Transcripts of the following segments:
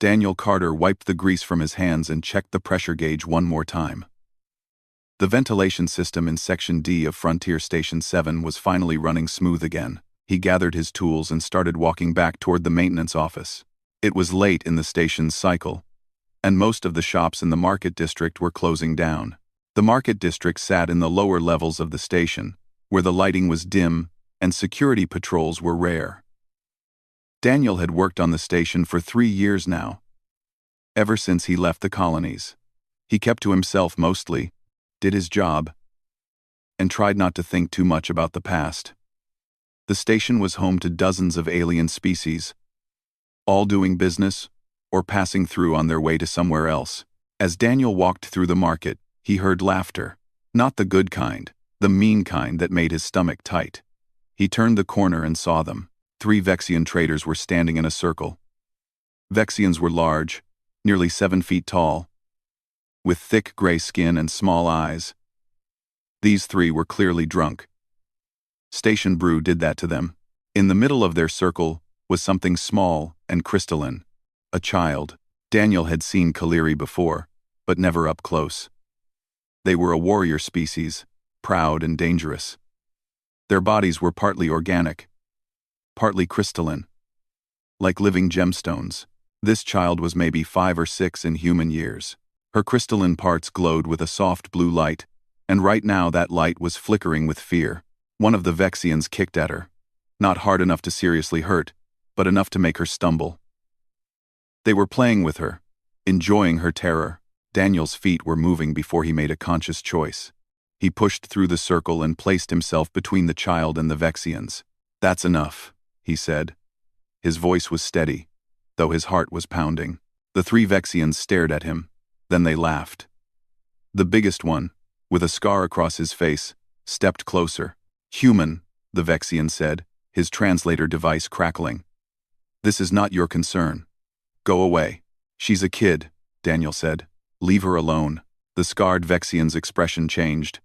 Daniel Carter wiped the grease from his hands and checked the pressure gauge one more time. The ventilation system in Section D of Frontier Station 7 was finally running smooth again. He gathered his tools and started walking back toward the maintenance office. It was late in the station's cycle, and most of the shops in the market district were closing down. The market district sat in the lower levels of the station, where the lighting was dim and security patrols were rare. Daniel had worked on the station for 3 years now. Ever since he left the colonies, he kept to himself mostly, did his job, and tried not to think too much about the past. The station was home to dozens of alien species, all doing business or passing through on their way to somewhere else. As Daniel walked through the market, he heard laughter. Not the good kind, the mean kind that made his stomach tight. He turned the corner and saw them. 3 Vexian traders were standing in a circle. Vexians were large, nearly 7 feet tall, with thick gray skin and small eyes. These 3 were clearly drunk. Station brew did that to them. In the middle of their circle was something small and crystalline. A child. Daniel had seen Kaleri before, but never up close. They were a warrior species, proud and dangerous. Their bodies were partly organic, partly crystalline, like living gemstones. This child was maybe 5 or 6 in human years. Her crystalline parts glowed with a soft blue light, and right now that light was flickering with fear. One of the Vexians kicked at her, not hard enough to seriously hurt, but enough to make her stumble. They were playing with her, enjoying her terror. Daniel's feet were moving before he made a conscious choice. He pushed through the circle and placed himself between the child and the Vexians. "That's enough," he said. His voice was steady, though his heart was pounding. The 3 Vexians stared at him, then they laughed. The biggest one, with a scar across his face, stepped closer. "Human," the Vexian said, his translator device crackling. "This is not your concern. Go away." "She's a kid," Daniel said. "Leave her alone." The scarred Vexian's expression changed.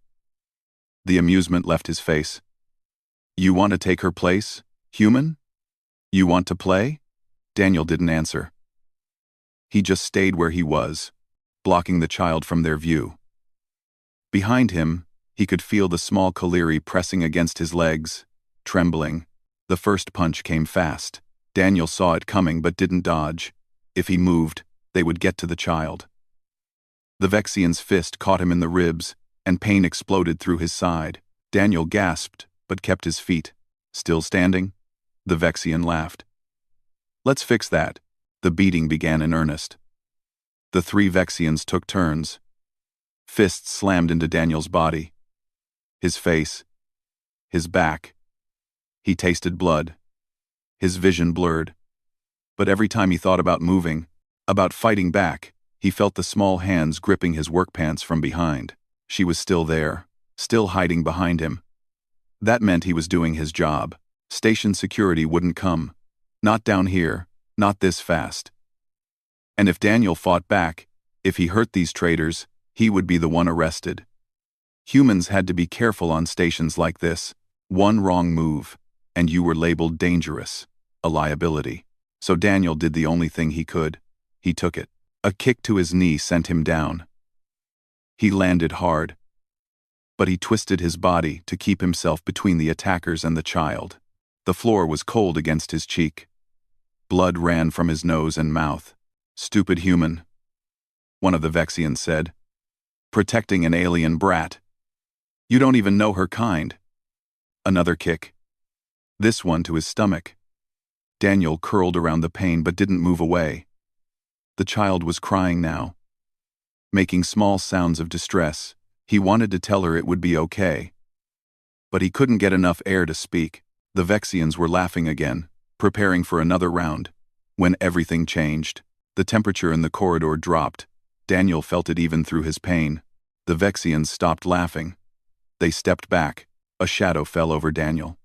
The amusement left his face. "You want to take her place, human? You want to play?" Daniel didn't answer. He just stayed where he was, blocking the child from their view. Behind him, he could feel the small Kaleri pressing against his legs, trembling. The first punch came fast. Daniel saw it coming but didn't dodge. If he moved, they would get to the child. The Vexian's fist caught him in the ribs, and pain exploded through his side. Daniel gasped, but kept his feet. "Still standing?" The Vexian laughed. "Let's fix that." The beating began in earnest. The 3 Vexians took turns. Fists slammed into Daniel's body. His face. His back. He tasted blood. His vision blurred. But every time he thought about moving, about fighting back, he felt the small hands gripping his work pants from behind. She was still there, still hiding behind him. That meant he was doing his job. Station security wouldn't come. Not down here, not this fast. And if Daniel fought back, if he hurt these traders, he would be the one arrested. Humans had to be careful on stations like this. One wrong move, and you were labeled dangerous, a liability. So Daniel did the only thing he could. He took it. A kick to his knee sent him down. He landed hard, but he twisted his body to keep himself between the attackers and the child. The floor was cold against his cheek. Blood ran from his nose and mouth. "Stupid human," one of the Vexians said. "Protecting an alien brat. You don't even know her kind." Another kick. This one to his stomach. Daniel curled around the pain but didn't move away. The child was crying now, making small sounds of distress. He wanted to tell her it would be okay, but he couldn't get enough air to speak. The Vexians were laughing again, preparing for another round. When everything changed, the temperature in the corridor dropped. Daniel felt it even through his pain. The Vexians stopped laughing. They stepped back. A shadow fell over Daniel.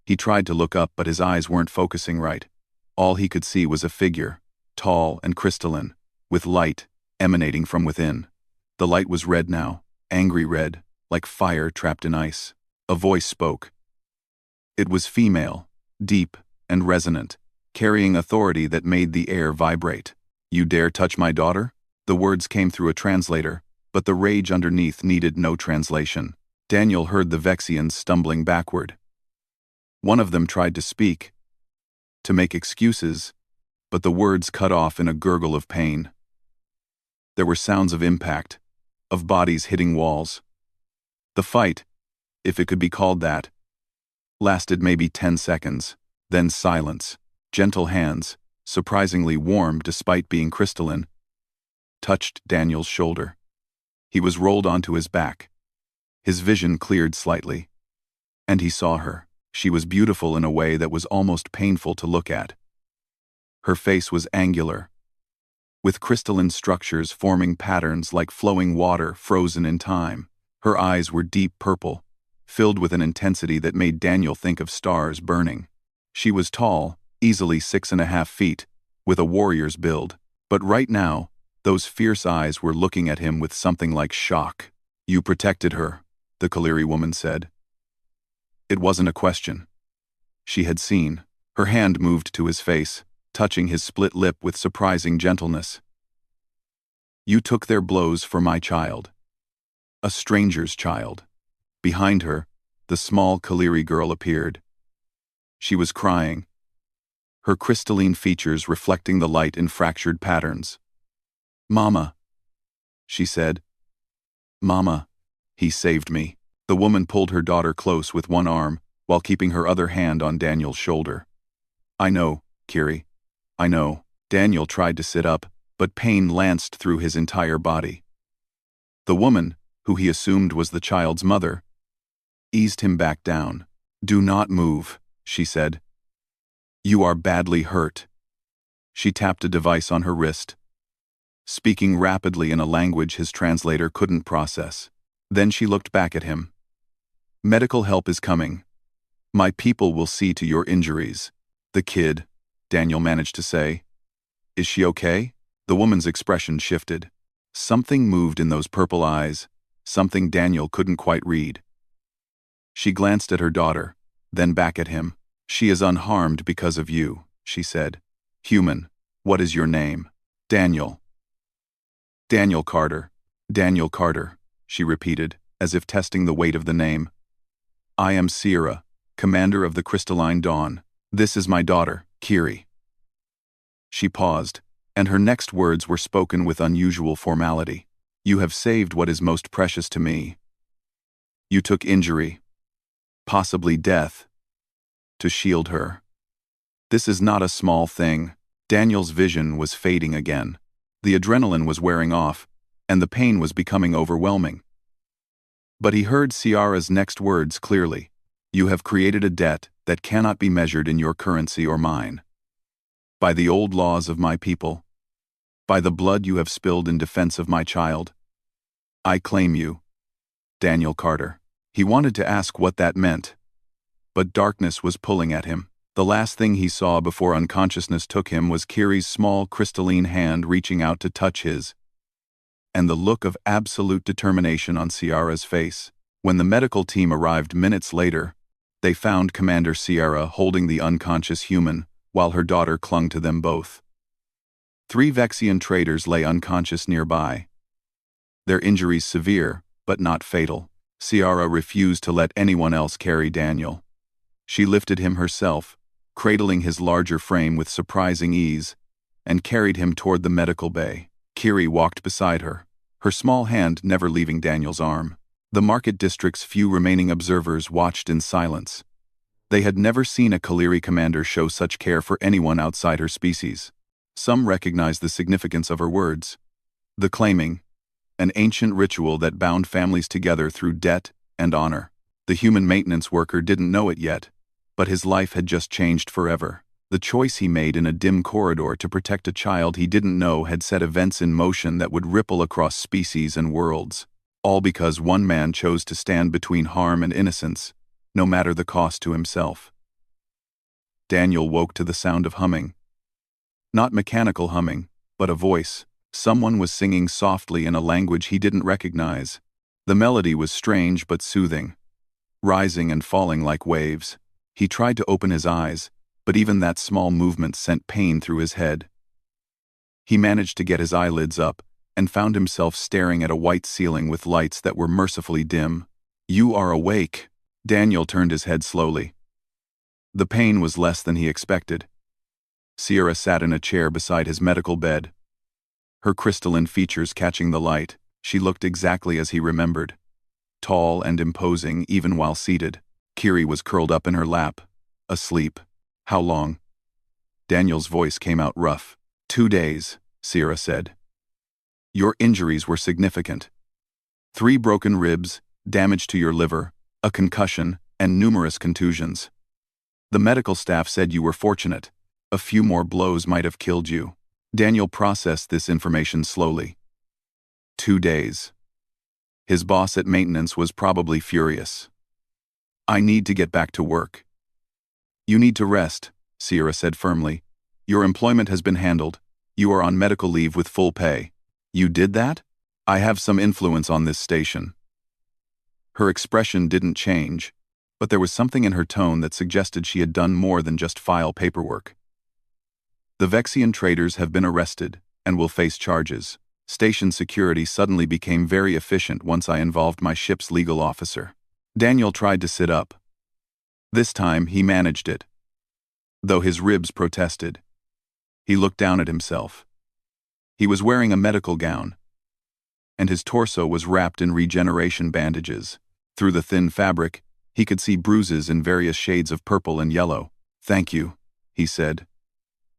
He tried to look up, but his eyes weren't focusing right. All he could see was a figure, tall and crystalline, with light emanating from within. The light was red now, angry red, like fire trapped in ice. A voice spoke. It was female, deep and resonant, carrying authority that made the air vibrate. You dare touch my daughter? The words came through a translator, but the rage underneath needed no translation. Daniel heard the Vexians stumbling backward. One of them tried to speak, to make excuses, but the words cut off in a gurgle of pain. There were sounds of impact, of bodies hitting walls. The fight, if it could be called that, lasted maybe 10 seconds, then silence. Gentle hands, surprisingly warm despite being crystalline, touched Daniel's shoulder. He was rolled onto his back. His vision cleared slightly. And he saw her. She was beautiful in a way that was almost painful to look at. Her face was angular, with crystalline structures forming patterns like flowing water frozen in time. Her eyes were deep purple, filled with an intensity that made Daniel think of stars burning. She was tall, easily 6.5 feet, with a warrior's build. But right now, those fierce eyes were looking at him with something like shock. You protected her, the Kaliri woman said. It wasn't a question. She had seen. Her hand moved to his face, touching his split lip with surprising gentleness. You took their blows for my child. A stranger's child. Behind her, the small Kaliri girl appeared. She was crying, her crystalline features reflecting the light in fractured patterns. Mama, she said. Mama, he saved me. The woman pulled her daughter close with one arm, while keeping her other hand on Daniel's shoulder. I know, Kiri. I know. Daniel tried to sit up, but pain lanced through his entire body. The woman, who he assumed was the child's mother, eased him back down. Do not move, she said. You are badly hurt. She tapped a device on her wrist, speaking rapidly in a language his translator couldn't process. Then she looked back at him. Medical help is coming. My people will see to your injuries. The kid, Daniel managed to say. Is she okay? The woman's expression shifted. Something moved in those purple eyes, something Daniel couldn't quite read. She glanced at her daughter, then back at him. She is unharmed because of you, she said. Human, what is your name? Daniel. Daniel Carter. Daniel Carter, she repeated, as if testing the weight of the name. I am Sierra, commander of the Crystalline Dawn. This is my daughter, Kiri. She paused, and her next words were spoken with unusual formality. You have saved what is most precious to me. You took injury, possibly death, to shield her. This is not a small thing. Daniel's vision was fading again. The adrenaline was wearing off, and the pain was becoming overwhelming. But he heard Ciara's next words clearly. You have created a debt that cannot be measured in your currency or mine. By the old laws of my people, by the blood you have spilled in defense of my child, I claim you, Daniel Carter. He wanted to ask what that meant, but darkness was pulling at him. The last thing he saw before unconsciousness took him was Kiri's small crystalline hand reaching out to touch his, and the look of absolute determination on Ciara's face. When the medical team arrived minutes later, they found Commander Ciara holding the unconscious human, while her daughter clung to them both. 3 Vexian traders lay unconscious nearby, their injuries severe, but not fatal. Ciara refused to let anyone else carry Daniel. She lifted him herself, cradling his larger frame with surprising ease, and carried him toward the medical bay. Kiri walked beside her, her small hand never leaving Daniel's arm. The market district's few remaining observers watched in silence. They had never seen a Kaliri commander show such care for anyone outside her species. Some recognized the significance of her words. The claiming, an ancient ritual that bound families together through debt and honor. The human maintenance worker didn't know it yet, but his life had just changed forever. The choice he made in a dim corridor to protect a child he didn't know had set events in motion that would ripple across species and worlds, all because one man chose to stand between harm and innocence, no matter the cost to himself. Daniel woke to the sound of humming. Not mechanical humming, but a voice. Someone was singing softly in a language he didn't recognize. The melody was strange but soothing, rising and falling like waves. He tried to open his eyes, but even that small movement sent pain through his head. He managed to get his eyelids up and found himself staring at a white ceiling with lights that were mercifully dim. "You are awake." Daniel turned his head slowly. The pain was less than he expected. Sierra sat in a chair beside his medical bed. Her crystalline features catching the light, she looked exactly as he remembered. Tall and imposing even while seated. Kiri was curled up in her lap, asleep. "How long?" Daniel's voice came out rough. 2 days, Sierra said. "Your injuries were significant. 3 broken ribs, damage to your liver, a concussion, and numerous contusions. The medical staff said you were fortunate. A few more blows might have killed you." Daniel processed this information slowly. 2 days. His boss at maintenance was probably furious. "I need to get back to work." "You need to rest," Sierra said firmly. "Your employment has been handled. You are on medical leave with full pay." "You did that?" "I have some influence on this station." Her expression didn't change, but there was something in her tone that suggested she had done more than just file paperwork. "The Vexian traders have been arrested and will face charges. Station security suddenly became very efficient once I involved my ship's legal officer." Daniel tried to sit up. This time he managed it, though his ribs protested. He looked down at himself. He was wearing a medical gown, and his torso was wrapped in regeneration bandages. Through the thin fabric, he could see bruises in various shades of purple and yellow. "Thank you," he said,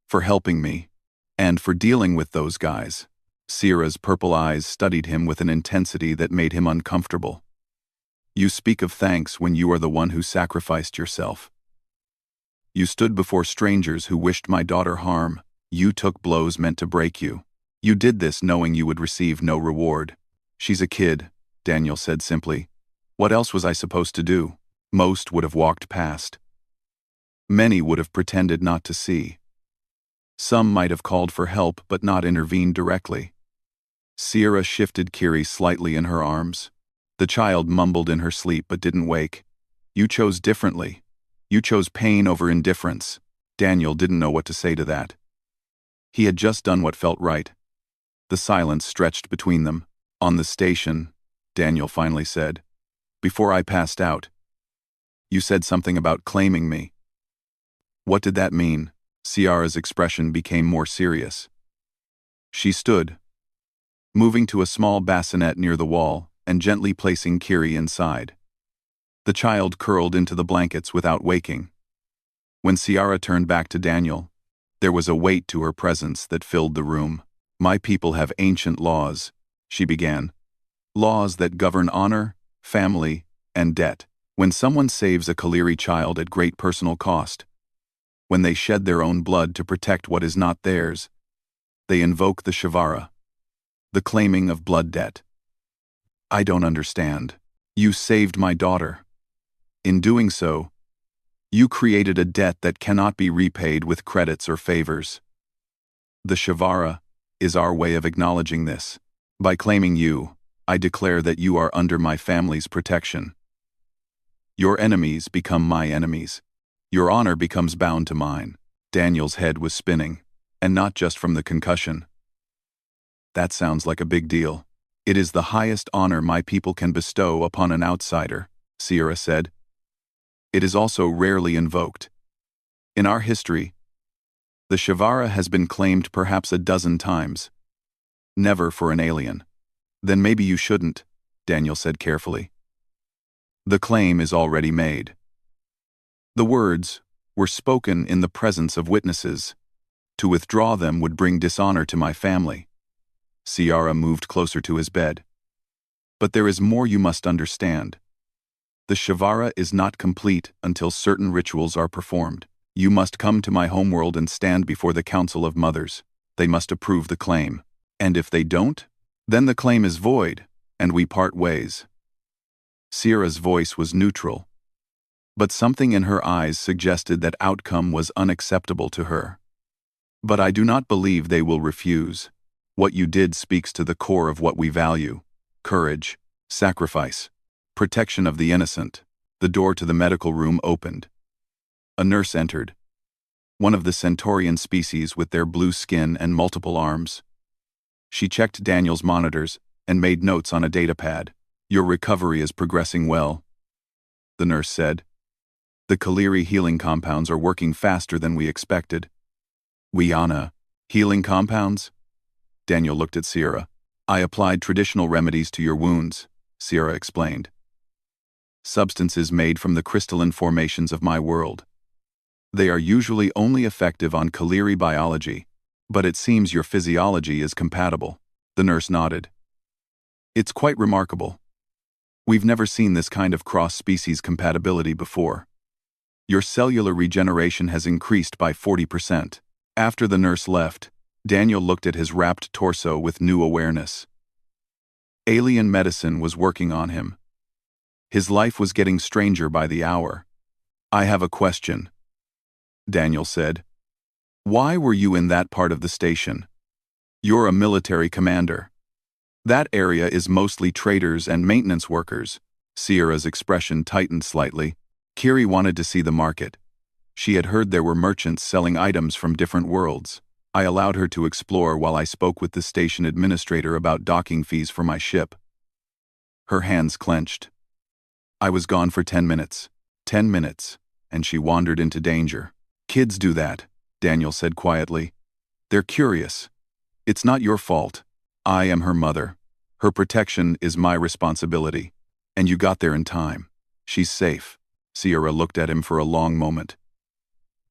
"for helping me, and for dealing with those guys." Sierra's purple eyes studied him with an intensity that made him uncomfortable. "You speak of thanks when you are the one who sacrificed yourself. You stood before strangers who wished my daughter harm. You took blows meant to break you. You did this knowing you would receive no reward." "She's a kid," Daniel said simply. "What else was I supposed to do?" Most would have walked past. Many would have pretended not to see. Some might have called for help but not intervened directly. Sierra shifted Kiri slightly in her arms. The child mumbled in her sleep but didn't wake. "You chose differently. You chose pain over indifference." Daniel didn't know what to say to that. He had just done what felt right. The silence stretched between them. "On the station," Daniel finally said, "before I passed out, you said something about claiming me." "What did that mean?" Sierra's expression became more serious. She stood, moving to a small bassinet near the wall and gently placing Kiri inside. The child curled into the blankets without waking. When Sierra turned back to Daniel, there was a weight to her presence that filled the room. "My people have ancient laws," she began. "Laws that govern honor, family, and debt. When someone saves a Kaliri child at great personal cost, when they shed their own blood to protect what is not theirs, they invoke the Shavara, the claiming of blood debt. I don't understand. You saved my daughter. In doing so, you created a debt that cannot be repaid with credits or favors. The Shavara is our way of acknowledging this. By claiming you, I declare that you are under my family's protection. Your enemies become my enemies. Your honor becomes bound to mine." Daniel's head was spinning, and not just from the concussion. "That sounds like a big deal." "It is the highest honor my people can bestow upon an outsider," Sierra said. "It is also rarely invoked. In our history, the Shavara has been claimed perhaps a dozen times. Never for an alien." "Then maybe you shouldn't," Daniel said carefully. "The claim is already made." The words were spoken in the presence of witnesses. To withdraw them would bring dishonor to my family. Sierra moved closer to his bed. "But there is more you must understand. The Shavara is not complete until certain rituals are performed. You must come to my homeworld and stand before the Council of Mothers. They must approve the claim. And if they don't, then the claim is void, and we part ways." Sierra's voice was neutral, but something in her eyes suggested that outcome was unacceptable to her. "But I do not believe they will refuse. What you did speaks to the core of what we value: courage, sacrifice, protection of the innocent." The door to the medical room opened. A nurse entered. one of the Centaurian species with their blue skin and multiple arms. She checked Daniel's monitors and made notes on a datapad. "Your recovery is progressing well," the nurse said. "The Kaleri healing compounds are working faster than we expected." "Wiana, healing compounds?" Daniel looked at Sierra. "I applied traditional remedies to your wounds," Sierra explained. "Substances made from the crystalline formations of my world. They are usually only effective on Kaleri biology, but it seems your physiology is compatible." The nurse nodded. "It's quite remarkable. We've never seen this kind of cross-species compatibility before. Your cellular regeneration has increased by 40%. After the nurse left, Daniel looked at his wrapped torso with new awareness. Alien medicine was working on him. His life was getting stranger by the hour. "I have a question," Daniel said. "Why were you in that part of the station? You're a military commander. That area is mostly traders and maintenance workers." Sierra's expression tightened slightly. Kiri wanted to see the market. She had heard there were merchants selling items from different worlds. I allowed her to explore while I spoke with the station administrator about docking fees for my ship. Her hands clenched. I was gone for 10 minutes. 10 minutes, and she wandered into danger. "Kids do that," Daniel said quietly. "They're curious. It's not your fault. I am her mother. Her protection is my responsibility. And you got there in time. She's safe." Sierra looked at him for a long moment.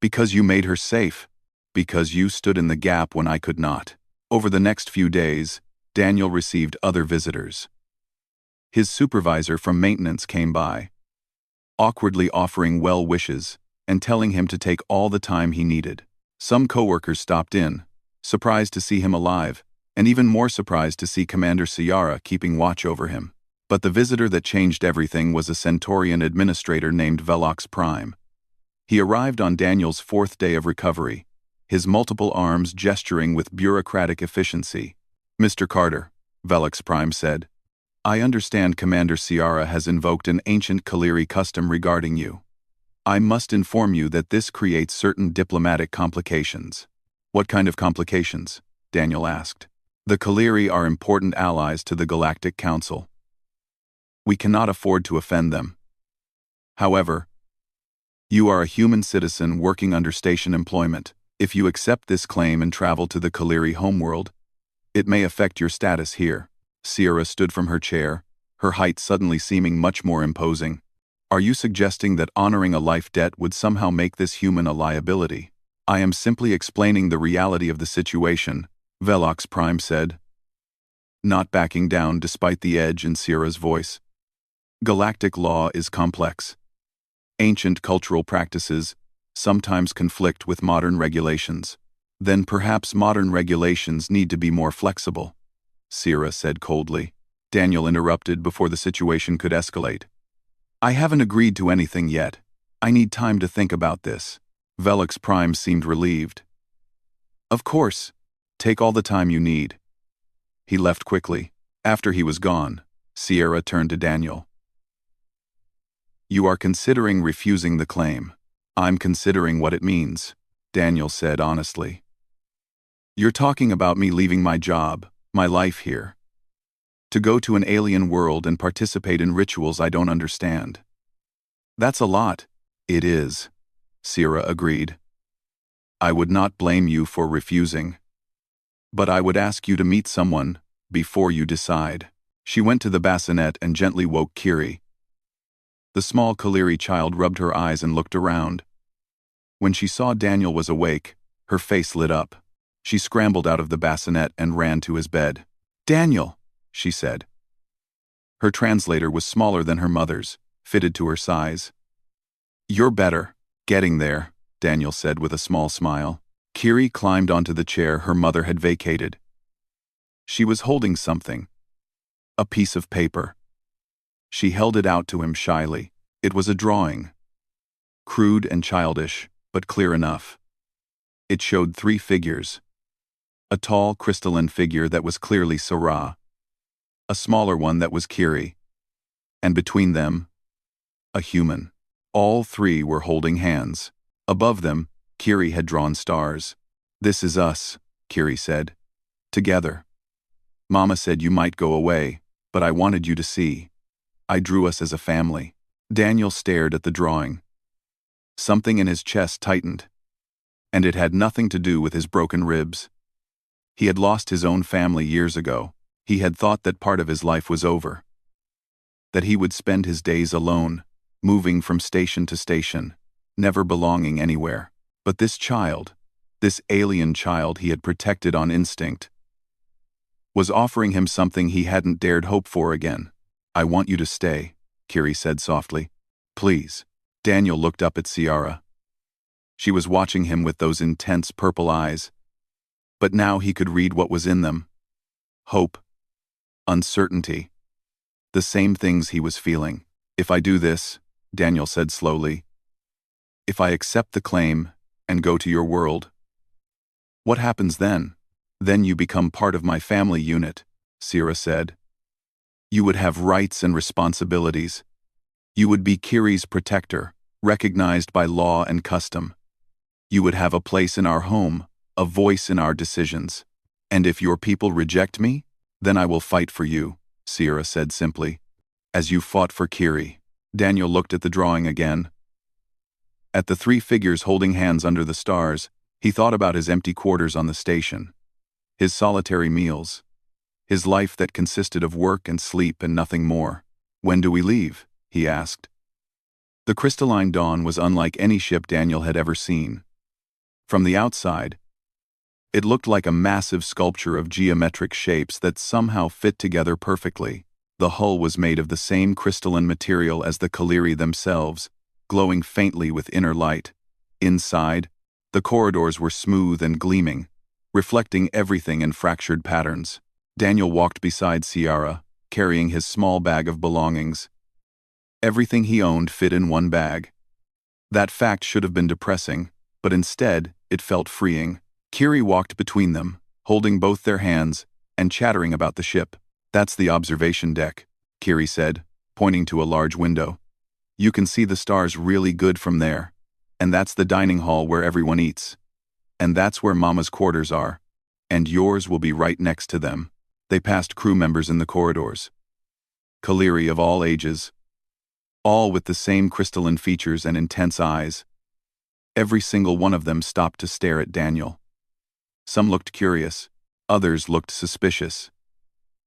"Because you made her safe. Because you stood in the gap when I could not." Over the next few days, Daniel received other visitors. His supervisor from maintenance came by, awkwardly offering well wishes and telling him to take all the time he needed. Some coworkers stopped in, surprised to see him alive, and even more surprised to see Commander Sierra keeping watch over him. But the visitor that changed everything was a Centaurian administrator named Velox Prime. He arrived on Daniel's 4th day of recovery, his multiple arms gesturing with bureaucratic efficiency. "Mr. Carter," Velox Prime said, "I understand Commander Sierra has invoked an ancient Kaleri custom regarding you. I must inform you that this creates certain diplomatic complications." "What kind of complications?" Daniel asked. "The Kaleri are important allies to the Galactic Council. We cannot afford to offend them. However, you are a human citizen working under station employment. If you accept this claim and travel to the Kaleri homeworld, it may affect your status here." Sierra stood from her chair, her height suddenly seeming much more imposing. "Are you suggesting that honoring a life debt would somehow make this human a liability?" "I am simply explaining the reality of the situation," Velox Prime said, not backing down despite the edge in Sierra's voice. "Galactic law is complex. Ancient cultural practices sometimes conflict with modern regulations. Then perhaps modern regulations need to be more flexible," Sierra said coldly. Daniel interrupted before the situation could escalate. "I haven't agreed to anything yet. I need time to think about this." Velox Prime seemed relieved. "Of course. Take all the time you need." He left quickly. After he was gone, Sierra turned to Daniel. "You are considering refusing the claim." "I'm considering what it means," Daniel said honestly. "You're talking about me leaving my job, my life here, to go to an alien world and participate in rituals I don't understand. That's a lot." "It is," Sierra agreed. "I would not blame you for refusing. But I would ask you to meet someone before you decide." She went to the bassinet and gently woke Kiri. The small Kaleri child rubbed her eyes and looked around. When she saw Daniel was awake, her face lit up. She scrambled out of the bassinet and ran to his bed. "Daniel," she said. Her translator was smaller than her mother's, fitted to her size. "You're better." "Getting there," Daniel said with a small smile. Kiri climbed onto the chair her mother had vacated. She was holding something. A piece of paper. She held it out to him shyly. It was a drawing. Crude and childish, but clear enough. It showed 3 figures. A tall, crystalline figure that was clearly Syrah. A smaller one that was Kiri. And between them, a human. All 3 were holding hands. Above them, Kiri had drawn stars. "This is us," Kiri said. "Together. Mama said you might go away, but I wanted you to see. I drew us as a family." Daniel stared at the drawing. Something in his chest tightened, and it had nothing to do with his broken ribs. He had lost his own family years ago. He had thought that part of his life was over, that he would spend his days alone, moving from station to station, never belonging anywhere. But this child, this alien child he had protected on instinct, was offering him something he hadn't dared hope for again. "I want you to stay," Kiri said softly. "Please." Daniel looked up at Ciara. She was watching him with those intense purple eyes, but now he could read what was in them. Hope. Uncertainty. The same things he was feeling. "If I do this," Daniel said slowly, "if I accept the claim and go to your world, what happens then?" "Then you become part of my family unit," Ciara said. "You would have rights and responsibilities. You would be Kiri's protector, recognized by law and custom. You would have a place in our home, a voice in our decisions. And if your people reject me, then I will fight for you," Ciara said simply. "As you fought for Kiri." Daniel looked at the drawing again. At the three figures holding hands under the stars, he thought about his empty quarters on the station, his solitary meals, his life that consisted of work and sleep and nothing more. "When do we leave?" he asked. The crystalline dawn was unlike any ship Daniel had ever seen. From the outside, it looked like a massive sculpture of geometric shapes that somehow fit together perfectly. The hull was made of the same crystalline material as the Kaliri themselves, glowing faintly with inner light. Inside, the corridors were smooth and gleaming, reflecting everything in fractured patterns. Daniel walked beside Ciara, carrying his small bag of belongings. Everything he owned fit in one bag. That fact should have been depressing, but instead, it felt freeing. Kiri walked between them, holding both their hands and chattering about the ship. "That's the observation deck," Kiri said, pointing to a large window. "You can see the stars really good from there. And that's the dining hall where everyone eats. And that's where Mama's quarters are. And yours will be right next to them." They passed crew members in the corridors. Kaliri of all ages, all with the same crystalline features and intense eyes. Every single one of them stopped to stare at Daniel. Some looked curious, others looked suspicious.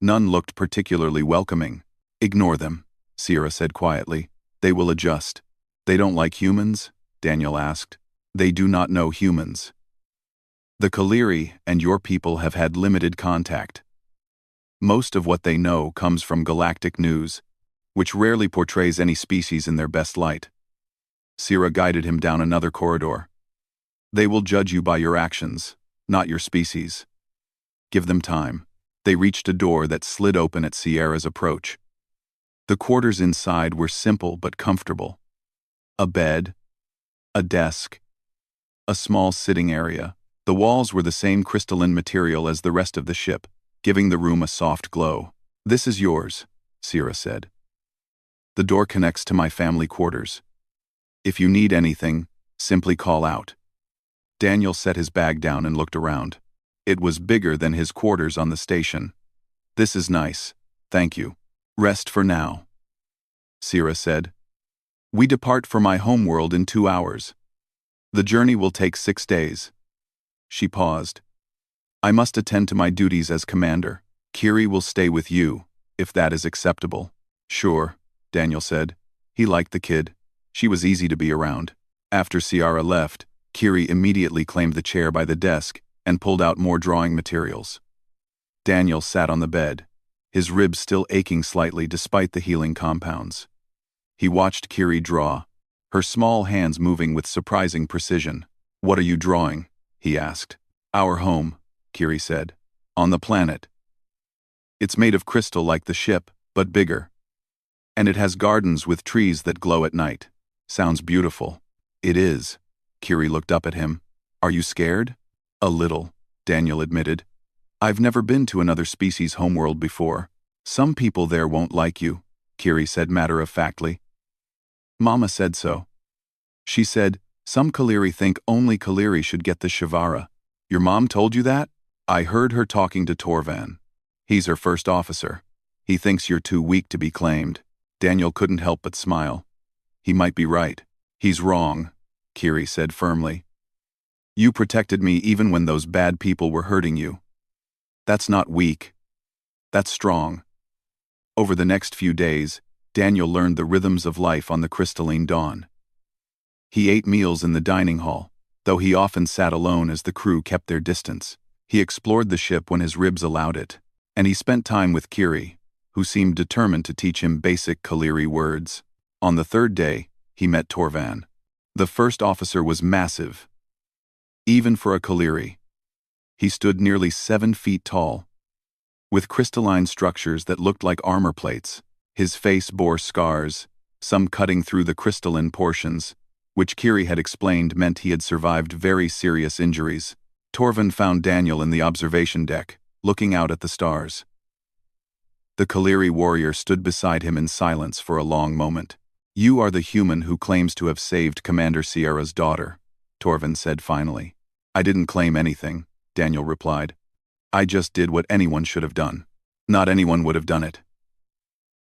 None looked particularly welcoming. "Ignore them," Ciara said quietly. "They will adjust." "They don't like humans?" Daniel asked. "They do not know humans. The Kaliri and your people have had limited contact. Most of what they know comes from galactic news, which rarely portrays any species in their best light." Ciara guided him down another corridor. "They will judge you by your actions, not your species. Give them time." They reached a door that slid open at Ciara's approach. The quarters inside were simple but comfortable. A bed, a desk, a small sitting area. The walls were the same crystalline material as the rest of the ship, giving the room a soft glow. "This is yours," Ciara said. "The door connects to my family quarters. If you need anything, simply call out." Daniel set his bag down and looked around. It was bigger than his quarters on the station. "This is nice, thank you. Rest for now," Ciara said. "We depart for my homeworld in 2 hours. The journey will take 6 days." She paused. "I must attend to my duties as commander. Kiri will stay with you, if that is acceptable." "Sure," Daniel said. He liked the kid. She was easy to be around. After Ciara left, Kiri immediately claimed the chair by the desk and pulled out more drawing materials. Daniel sat on the bed, his ribs still aching slightly despite the healing compounds. He watched Kiri draw, her small hands moving with surprising precision. "What are you drawing?" he asked. "Our home," Kiri said. "On the planet. It's made of crystal like the ship, but bigger. And it has gardens with trees that glow at night. Sounds beautiful." "It is." Kiri looked up at him. "Are you scared?" "A little," Daniel admitted. "I've never been to another species' homeworld before. Some people there won't like you," Kiri said matter-of-factly. "Mama said so. She said, Some Kaleri think only Kaleri should get the Shivara. Your mom told you that? I heard her talking to Torvan. He's her first officer. He thinks you're too weak to be claimed. Daniel couldn't help but smile. He might be right. He's wrong, Kiri said firmly. You protected me even when those bad people were hurting you. That's not weak. That's strong. Over the next few days, Daniel learned the rhythms of life on the crystalline dawn. He ate meals in the dining hall, though he often sat alone as the crew kept their distance. He explored the ship when his ribs allowed it, and he spent time with Kiri, who seemed determined to teach him basic Kaleri words. On the third day, he met Torvan. The first officer was massive, even for a Kaleri. He stood nearly 7 feet tall, with crystalline structures that looked like armor plates. His face bore scars, some cutting through the crystalline portions, which Kiri had explained meant he had survived very serious injuries. Torvan found Daniel in the observation deck, looking out at the stars. The Kaleri warrior stood beside him in silence for a long moment. You are the human who claims to have saved Commander Sierra's daughter, Torvan said finally. I didn't claim anything, Daniel replied. I just did what anyone should have done. Not anyone would have done it.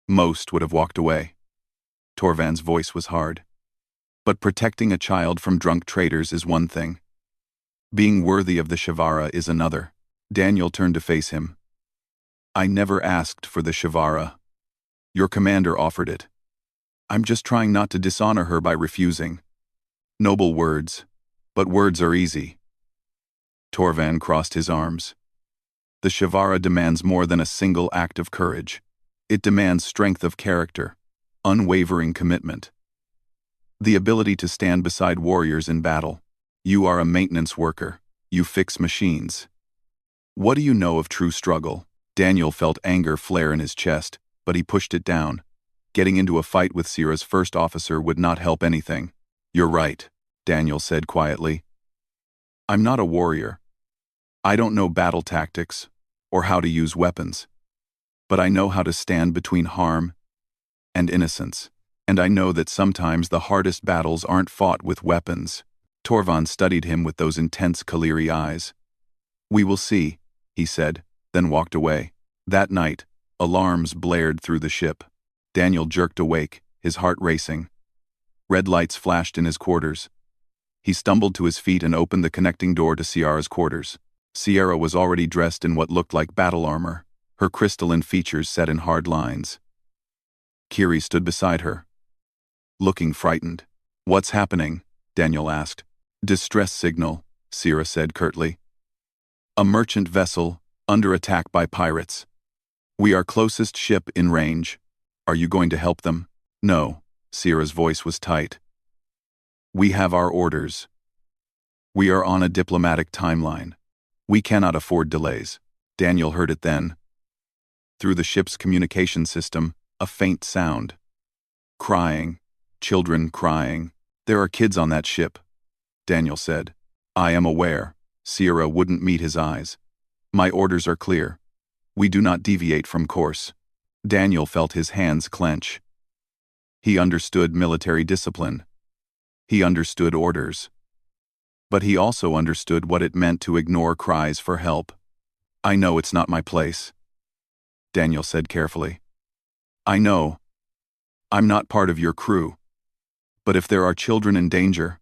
Most would have walked away. Torvan's voice was hard. But protecting a child from drunk traitors is one thing. Being worthy of the Shivara is another. Daniel turned to face him. I never asked for the Shivara. Your commander offered it. I'm just trying not to dishonor her by refusing. Noble words, but words are easy. Torvan crossed his arms. The Shivara demands more than a single act of courage. It demands strength of character, unwavering commitment, the ability to stand beside warriors in battle. You are a maintenance worker. You fix machines. What do you know of true struggle? Daniel felt anger flare in his chest, but he pushed it down. Getting into a fight with Sierra's first officer would not help anything. You're right, Daniel said quietly. I'm not a warrior. I don't know battle tactics or how to use weapons. But I know how to stand between harm and innocence. And I know that sometimes the hardest battles aren't fought with weapons. Torvan studied him with those intense Kaleri eyes. We will see, he said, then walked away. That night, alarms blared through the ship. Daniel jerked awake, his heart racing. Red lights flashed in his quarters. He stumbled to his feet and opened the connecting door to Sierra's quarters. Sierra was already dressed in what looked like battle armor, her crystalline features set in hard lines. Kiri stood beside her, looking frightened. What's happening? Daniel asked. Distress signal, Sierra said curtly. A merchant vessel, under attack by pirates. We are closest ship in range. Are you going to help them? No, Sierra's voice was tight. We have our orders. We are on a diplomatic timeline. We cannot afford delays. Daniel heard it then. Through the ship's communication system, a faint sound. Crying. Children crying. There are kids on that ship, Daniel said. I am aware. Sierra wouldn't meet his eyes. My orders are clear. We do not deviate from course. Daniel felt his hands clench. He understood military discipline. He understood orders. But he also understood what it meant to ignore cries for help. I know it's not my place, Daniel said carefully. I know. I'm not part of your crew. But if there are children in danger,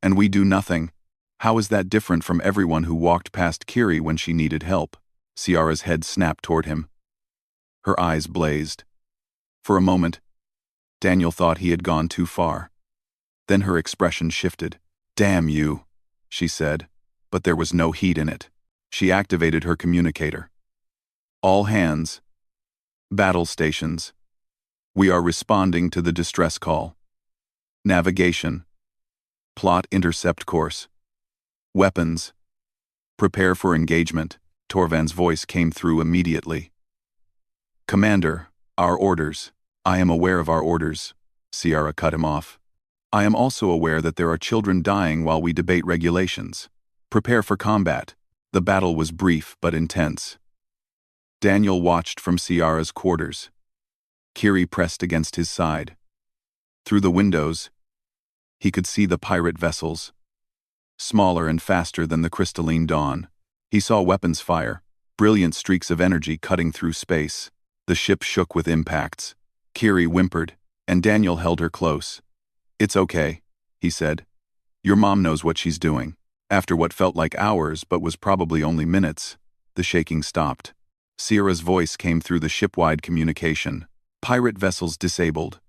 and we do nothing, how is that different from everyone who walked past Kiri when she needed help? Sierra's head snapped toward him. Her eyes blazed. For a moment, Daniel thought he had gone too far. Then her expression shifted. Damn you, she said, but there was no heat in it. She activated her communicator. All hands. Battle stations. We are responding to the distress call. Navigation. Plot intercept course. Weapons. Prepare for engagement. Torvan's voice came through immediately. Commander, our orders. I am aware of our orders. Sierra cut him off. I am also aware that there are children dying while we debate regulations. Prepare for combat. The battle was brief but intense. Daniel watched from Sierra's quarters. Kiri pressed against his side. Through the windows, He could see the pirate vessels, smaller and faster than the crystalline dawn. He saw weapons fire, brilliant streaks of energy cutting through space. The ship shook with impacts. Kiri whimpered, and Daniel held her close. "It's okay," he said. "Your mom knows what she's doing." After what felt like hours but was probably only minutes, the shaking stopped. Sierra's voice came through the ship-wide communication. "Pirate vessels disabled.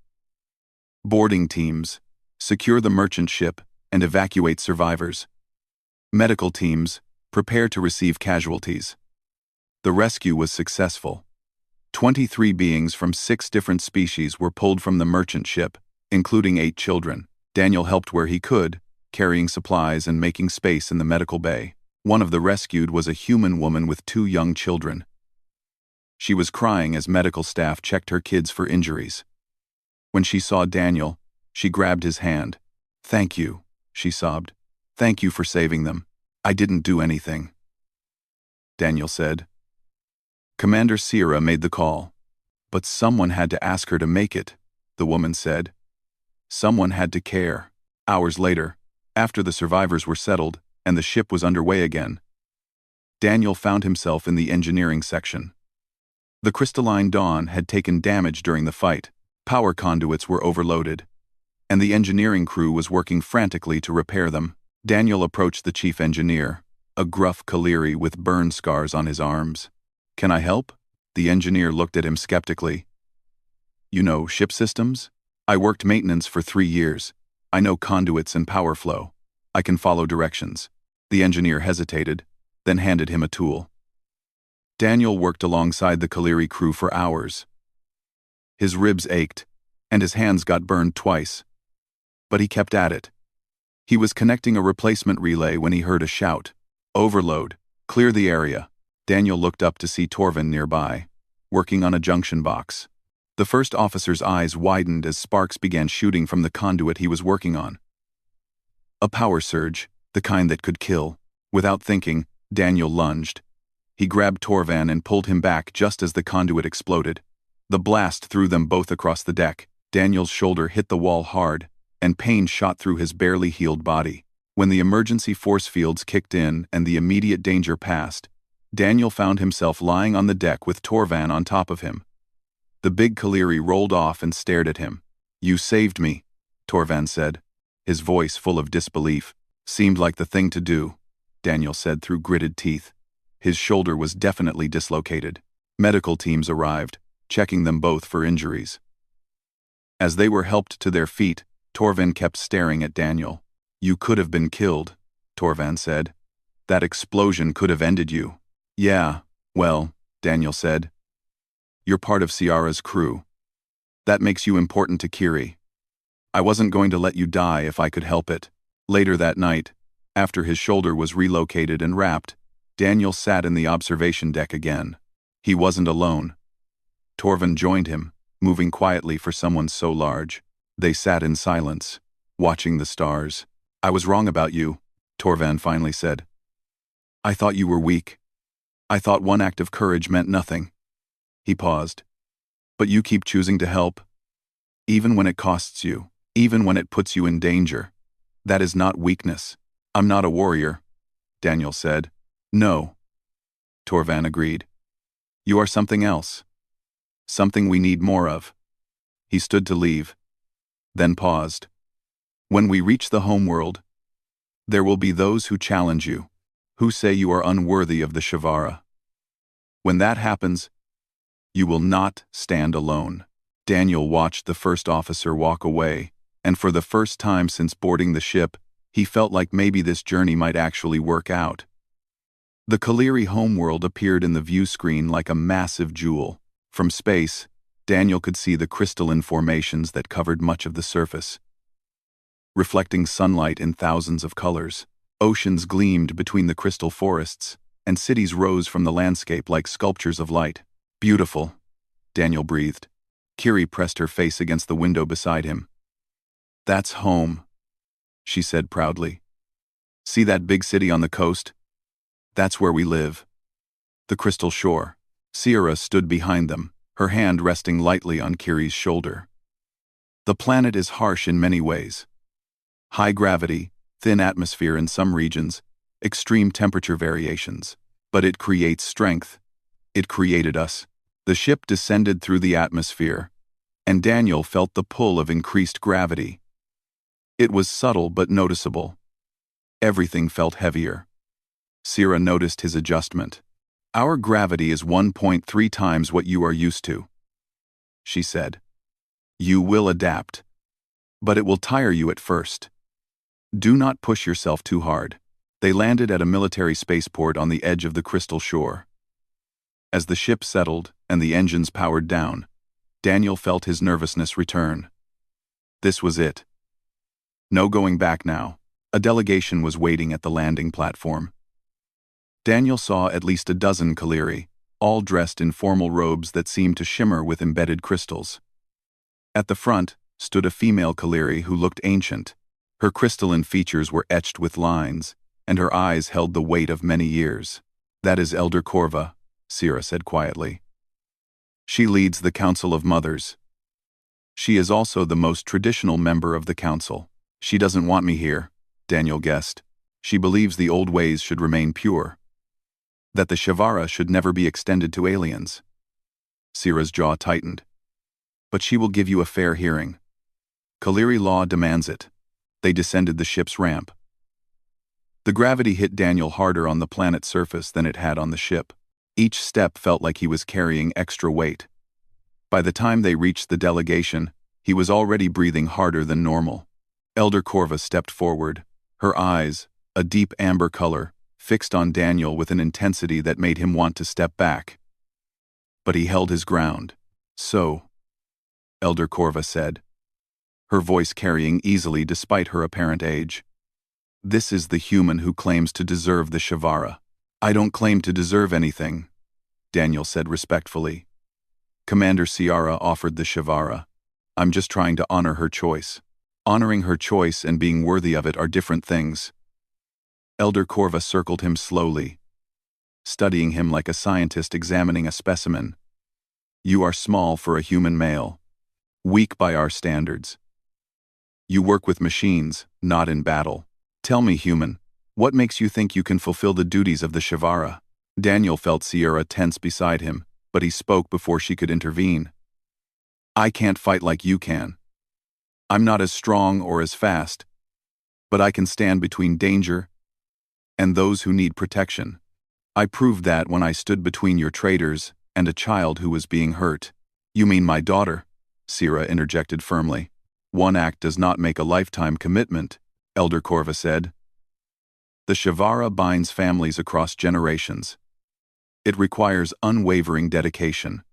Boarding teams, secure the merchant ship and evacuate survivors. Medical teams, prepare to receive casualties." The rescue was successful. 23 beings from 6 different species were pulled from the merchant ship, including 8 children. Daniel helped where he could, carrying supplies and making space in the medical bay. One of the rescued was a human woman with 2 young children. She was crying as medical staff checked her kids for injuries. When she saw Daniel, she grabbed his hand. "Thank you," she sobbed. "Thank you for saving them. I didn't do anything," Daniel said. Commander Sierra made the call. "But someone had to ask her to make it," the woman said. "Someone had to care." Hours later, after the survivors were settled and the ship was underway again, Daniel found himself in the engineering section. The crystalline dawn had taken damage during the fight, power conduits were overloaded, and the engineering crew was working frantically to repair them. Daniel approached the chief engineer, a gruff Kaleri with burn scars on his arms. "Can I help?" The engineer looked at him skeptically. "You know ship systems? I worked maintenance for 3 years. I know conduits and power flow. I can follow directions." The engineer hesitated, then handed him a tool. Daniel worked alongside the Kaleri crew for hours. His ribs ached, and his hands got burned twice. But he kept at it. He was connecting a replacement relay when he heard a shout. "Overload! Clear the area!" Daniel looked up to see Torvin nearby, working on a junction box. The first officer's eyes widened as sparks began shooting from the conduit he was working on. A power surge, the kind that could kill. Without thinking, Daniel lunged. He grabbed Torvan and pulled him back just as the conduit exploded. The blast threw them both across the deck. Daniel's shoulder hit the wall hard, and pain shot through his barely healed body. When the emergency force fields kicked in and the immediate danger passed, Daniel found himself lying on the deck with Torvan on top of him. The big Kaleri rolled off and stared at him. "You saved me," Torvan said, his voice full of disbelief. "Seemed like the thing to do," Daniel said through gritted teeth. His shoulder was definitely dislocated. Medical teams arrived, checking them both for injuries. As they were helped to their feet, Torvan kept staring at Daniel. "You could have been killed," Torvan said. "That explosion could have ended you." "Yeah, well," Daniel said. "You're part of Sierra's crew. That makes you important to Kiri. I wasn't going to let you die if I could help it." Later that night, after his shoulder was relocated and wrapped, Daniel sat in the observation deck again. He wasn't alone. Torvin joined him, moving quietly for someone so large. They sat in silence, watching the stars. "I was wrong about you," Torvan finally said. "I thought you were weak. I thought one act of courage meant nothing." He paused. "But you keep choosing to help. Even when it costs you, even when it puts you in danger. That is not weakness." "I'm not a warrior," Daniel said. "No," Torvan agreed. "You are something else. Something we need more of." He stood to leave, then paused. "When we reach the homeworld, there will be those who challenge you, who say you are unworthy of the Shavara. When that happens, you will not stand alone." Daniel watched the first officer walk away, and for the first time since boarding the ship, he felt like maybe this journey might actually work out. The Kaleri homeworld appeared in the view screen like a massive jewel. From space, Daniel could see the crystalline formations that covered much of the surface, reflecting sunlight in thousands of colors. Oceans gleamed between the crystal forests, and cities rose from the landscape like sculptures of light. "Beautiful," Daniel breathed. Kiri pressed her face against the window beside him. "That's home," she said proudly. "See that big city on the coast? That's where we live." The crystal shore. Sierra stood behind them, her hand resting lightly on Kiri's shoulder. "The planet is harsh in many ways. High gravity, thin atmosphere in some regions, extreme temperature variations. But it creates strength. It created us. The ship descended through the atmosphere, and Daniel felt the pull of increased gravity. It was subtle but noticeable. Everything felt heavier. Sierra noticed his adjustment. "Our gravity is 1.3 times what you are used to," she said. "You will adapt. But it will tire you at first. Do not push yourself too hard." They landed at a military spaceport on the edge of the crystal shore. As the ship settled and the engines powered down, Daniel felt his nervousness return. This was it. No going back now. A delegation was waiting at the landing platform. Daniel saw at least a dozen Kaleri, all dressed in formal robes that seemed to shimmer with embedded crystals. At the front stood a female Kaleri who looked ancient. Her crystalline features were etched with lines, and her eyes held the weight of many years. "That is Elder Corva," Sierra said quietly. "She leads the Council of Mothers. She is also the most traditional member of the council." "She doesn't want me here," Daniel guessed. "She believes the old ways should remain pure. That the Shavara should never be extended to aliens." Sierra's jaw tightened. "But she will give you a fair hearing. Kaleri law demands it." They descended the ship's ramp. The gravity hit Daniel harder on the planet's surface than it had on the ship. Each step felt like he was carrying extra weight. By the time they reached the delegation, he was already breathing harder than normal. Elder Corva stepped forward, her eyes, a deep amber color, fixed on Daniel with an intensity that made him want to step back. But he held his ground. "So," Elder Corva said, her voice carrying easily despite her apparent age, "this is the human who claims to deserve the Shavara." "I don't claim to deserve anything," Daniel said respectfully. "Commander Sierra offered the Shavara. I'm just trying to honor her choice." "Honoring her choice and being worthy of it are different things." Elder Corva circled him slowly, studying him like a scientist examining a specimen. "You are small for a human male. Weak by our standards. You work with machines, not in battle. Tell me, human, what makes you think you can fulfill the duties of the Shavara?" Daniel felt Sierra tense beside him, but he spoke before she could intervene. "I can't fight like you can. I'm not as strong or as fast, but I can stand between danger and those who need protection. I proved that when I stood between your traitors and a child who was being hurt." "You mean my daughter?" Sierra interjected firmly. "One act does not make a lifetime commitment," Elder Corva said. "The Shavara binds families across generations. It requires unwavering dedication.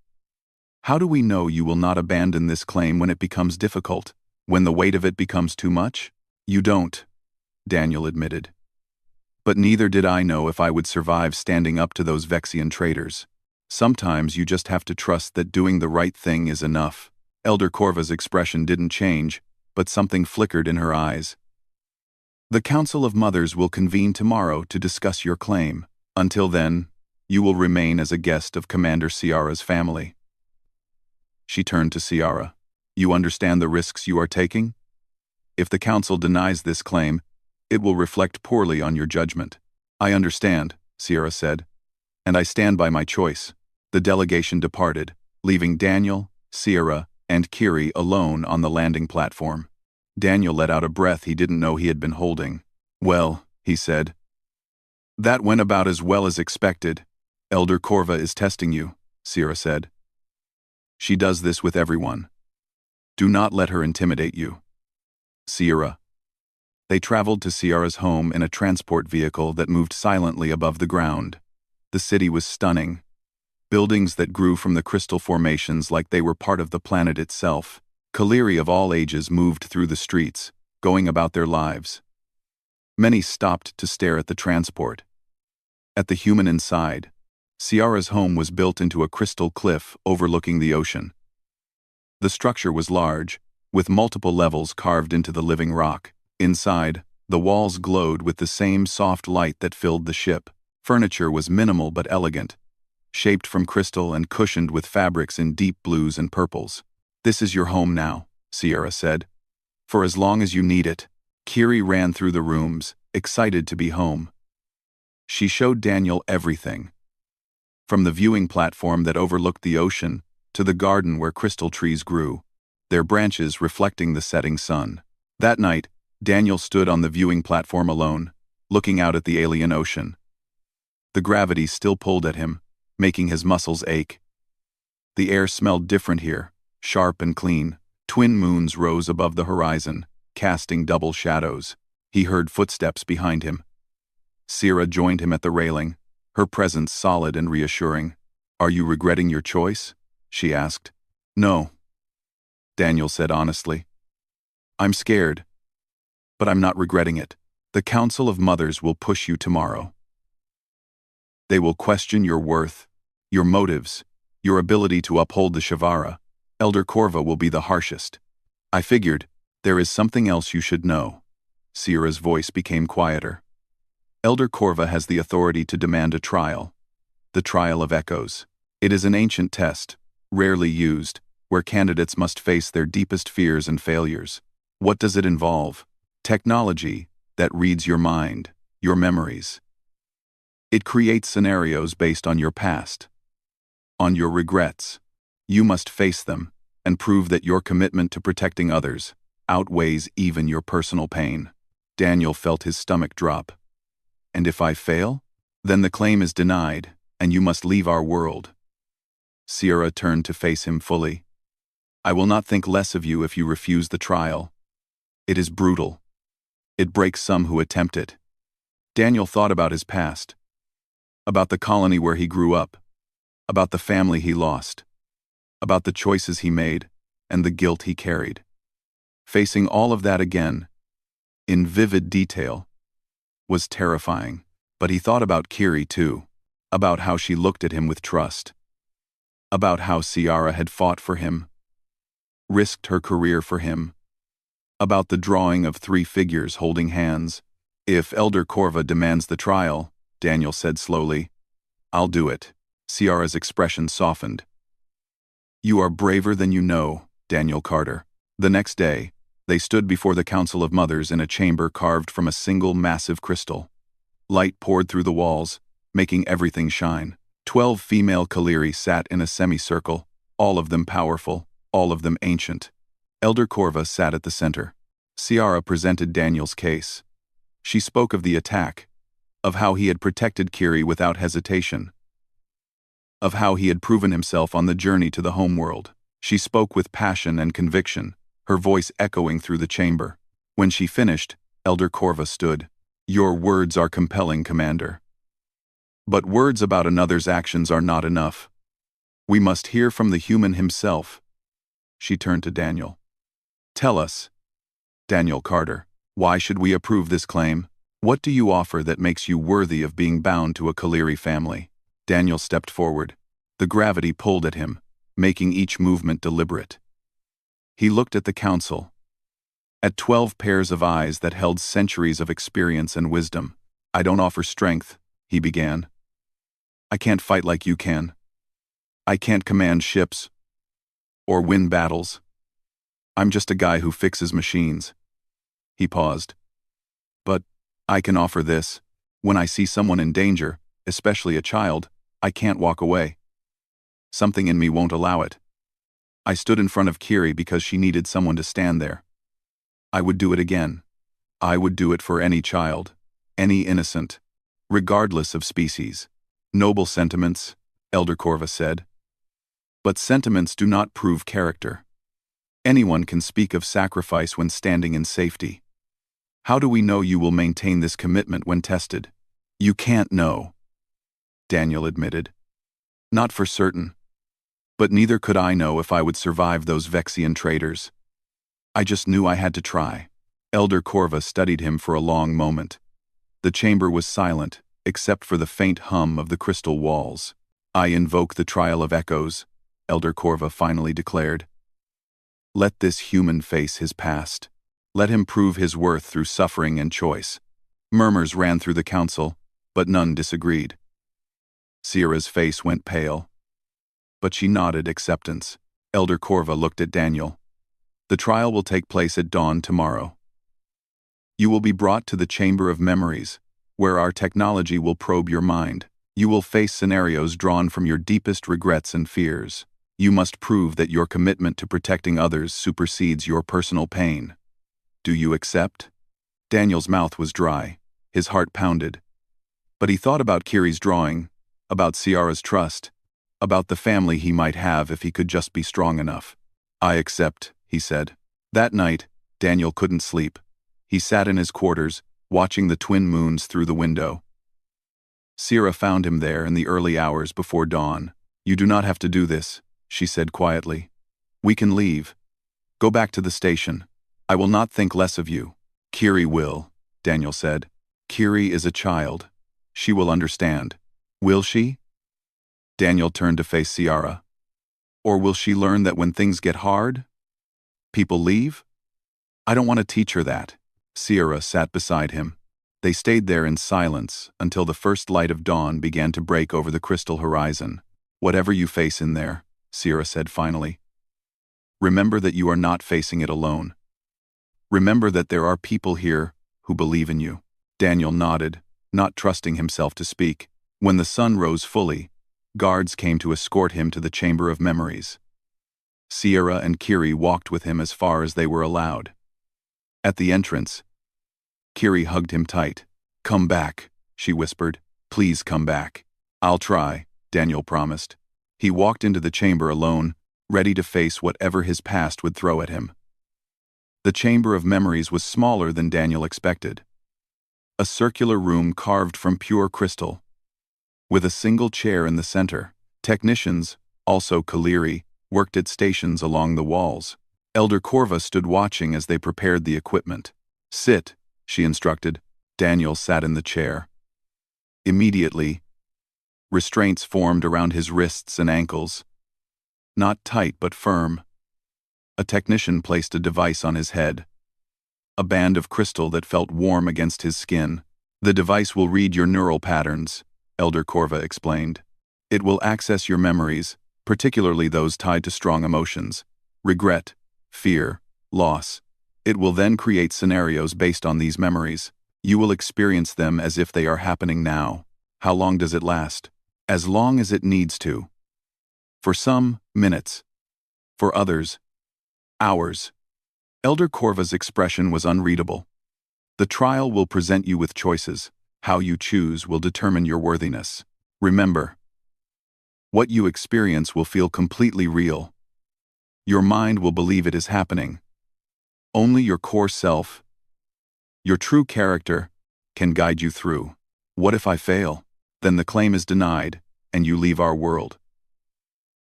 How do we know you will not abandon this claim when it becomes difficult? When the weight of it becomes too much?" "You don't," Daniel admitted. "But neither did I know if I would survive standing up to those Vexian traitors. Sometimes you just have to trust that doing the right thing is enough." Elder Corva's expression didn't change, but something flickered in her eyes. "The Council of Mothers will convene tomorrow to discuss your claim. Until then, you will remain as a guest of Commander Sierra's family." She turned to Sierra. "You understand the risks you are taking? If the Council denies this claim, it will reflect poorly on your judgment." "I understand," Sierra said, "and I stand by my choice." The delegation departed, leaving Daniel, Sierra, and Kiri alone on the landing platform. Daniel let out a breath he didn't know he had been holding. "Well," he said, "that went about as well as expected." "Elder Corva is testing you," Sierra said. "She does this with everyone. Do not let her intimidate you." "Sierra." They traveled to Sierra's home in a transport vehicle that moved silently above the ground. The city was stunning. Buildings that grew from the crystal formations like they were part of the planet itself. Kaleri of all ages moved through the streets, going about their lives. Many stopped to stare at the transport. At the human inside, Sierra's home was built into a crystal cliff overlooking the ocean. The structure was large, with multiple levels carved into the living rock. Inside, the walls glowed with the same soft light that filled the ship. Furniture was minimal but elegant, shaped from crystal and cushioned with fabrics in deep blues and purples. "This is your home now," Sierra said. "For as long as you need it." Kiri ran through the rooms, excited to be home. She showed Daniel everything. From the viewing platform that overlooked the ocean, to the garden where crystal trees grew, their branches reflecting the setting sun. That night, Daniel stood on the viewing platform alone, looking out at the alien ocean. The gravity still pulled at him, making his muscles ache. The air smelled different here, sharp and clean. Twin moons rose above the horizon, casting double shadows. He heard footsteps behind him. Sierra joined him at the railing, her presence solid and reassuring. "Are you regretting your choice?" she asked. "No," Daniel said honestly. "I'm scared, but I'm not regretting it. The Council of Mothers will push you tomorrow. They will question your worth, your motives, your ability to uphold the Shavara. Elder Corva will be the harshest. I figured, there is something else you should know." Sierra's voice became quieter. "Elder Corva has the authority to demand a trial. The trial of echoes. It is an ancient test, rarely used, where candidates must face their deepest fears and failures. What does it involve? Technology that reads your mind, your memories. It creates scenarios based on your past, on your regrets. You must face them and prove that your commitment to protecting others outweighs even your personal pain." Daniel felt his stomach drop. "And if I fail? Then the claim is denied, and you must leave our world." Sierra turned to face him fully. "I will not think less of you if you refuse the trial. It is brutal. It breaks some who attempt it." Daniel thought about his past, about the colony where he grew up, about the family he lost, about the choices he made, and the guilt he carried. Facing all of that again, in vivid detail, was terrifying. But he thought about Kiri too, about how she looked at him with trust, about how Sierra had fought for him, risked her career for him, about the drawing of three figures holding hands. "If Elder Corva demands the trial," Daniel said slowly, "I'll do it." Sierra's expression softened. "You are braver than you know, Daniel Carter." The next day, they stood before the Council of Mothers in a chamber carved from a single massive crystal. Light poured through the walls, making everything shine. 12 female Kaliri sat in a semicircle, all of them powerful, all of them ancient. Elder Corva sat at the center. Sierra presented Daniel's case. She spoke of the attack, of how he had protected Kiri without hesitation, of how he had proven himself on the journey to the homeworld. She spoke with passion and conviction, her voice echoing through the chamber. When she finished, Elder Corva stood. "Your words are compelling, Commander. But words about another's actions are not enough. We must hear from the human himself." She turned to Daniel. "Tell us, Daniel Carter, why should we approve this claim? What do you offer that makes you worthy of being bound to a Kaliri family?" Daniel stepped forward. The gravity pulled at him, making each movement deliberate. He looked at the council, at 12 pairs of eyes that held centuries of experience and wisdom. "I don't offer strength," he began. "I can't fight like you can. I can't command ships or win battles. I'm just a guy who fixes machines." He paused. "But I can offer this. When I see someone in danger, especially a child, I can't walk away. Something in me won't allow it. I stood in front of Kiri because she needed someone to stand there. I would do it again. I would do it for any child, any innocent, regardless of species." "Noble sentiments," Elder Corva said. "But sentiments do not prove character. Anyone can speak of sacrifice when standing in safety. How do we know you will maintain this commitment when tested?" "You can't know," Daniel admitted. "Not for certain. But neither could I know if I would survive those Vexian traitors. I just knew I had to try." Elder Corva studied him for a long moment. The chamber was silent, except for the faint hum of the crystal walls. "I invoke the trial of echoes," Elder Corva finally declared. "Let this human face his past. Let him prove his worth through suffering and choice." Murmurs ran through the council, but none disagreed. Sierra's face went pale, but she nodded acceptance. Elder Corva looked at Daniel. "The trial will take place at dawn tomorrow. You will be brought to the Chamber of Memories, where our technology will probe your mind. You will face scenarios drawn from your deepest regrets and fears. You must prove that your commitment to protecting others supersedes your personal pain. Do you accept? Daniel's mouth was dry. His heart pounded. But he thought about Kiri's drawing, about Ciara's trust, about the family he might have if he could just be strong enough. I accept, he said. That night, Daniel couldn't sleep. He sat in his quarters, watching the twin moons through the window. Ciara found him there in the early hours before dawn. You do not have to do this, she said quietly. We can leave. Go back to the station. I will not think less of you. Kiri will, Daniel said. Kiri is a child. She will understand. Will she? Daniel turned to face Ciara. Or will she learn that when things get hard, people leave? I don't want to teach her that. Ciara sat beside him. They stayed there in silence until the first light of dawn began to break over the crystal horizon. Whatever you face in there, Ciara said finally, remember that you are not facing it alone. Remember that there are people here who believe in you. Daniel nodded, not trusting himself to speak. When the sun rose fully, guards came to escort him to the Chamber of Memories. Ciara and Kiri walked with him as far as they were allowed. At the entrance, Kiri hugged him tight. Come back, she whispered. Please come back. I'll try, Daniel promised. He walked into the chamber alone, ready to face whatever his past would throw at him. The Chamber of Memories was smaller than Daniel expected. A circular room carved from pure crystal. With a single chair in the center, technicians, also Kaliri, worked at stations along the walls. Elder Corva stood watching as they prepared the equipment. Sit, she instructed. Daniel sat in the chair. Immediately, restraints formed around his wrists and ankles. Not tight but firm. A technician placed a device on his head. A band of crystal that felt warm against his skin. The device will read your neural patterns, Elder Corva explained. It will access your memories, particularly those tied to strong emotions, regret, fear, loss. It will then create scenarios based on these memories. You will experience them as if they are happening now. How long does it last? As long as it needs to. For some, minutes. For others, hours. Elder Corva's expression was unreadable. The trial will present you with choices. How you choose will determine your worthiness. Remember, what you experience will feel completely real. Your mind will believe it is happening. Only your core self, your true character, can guide you through. What if I fail? Then the claim is denied, and you leave our world.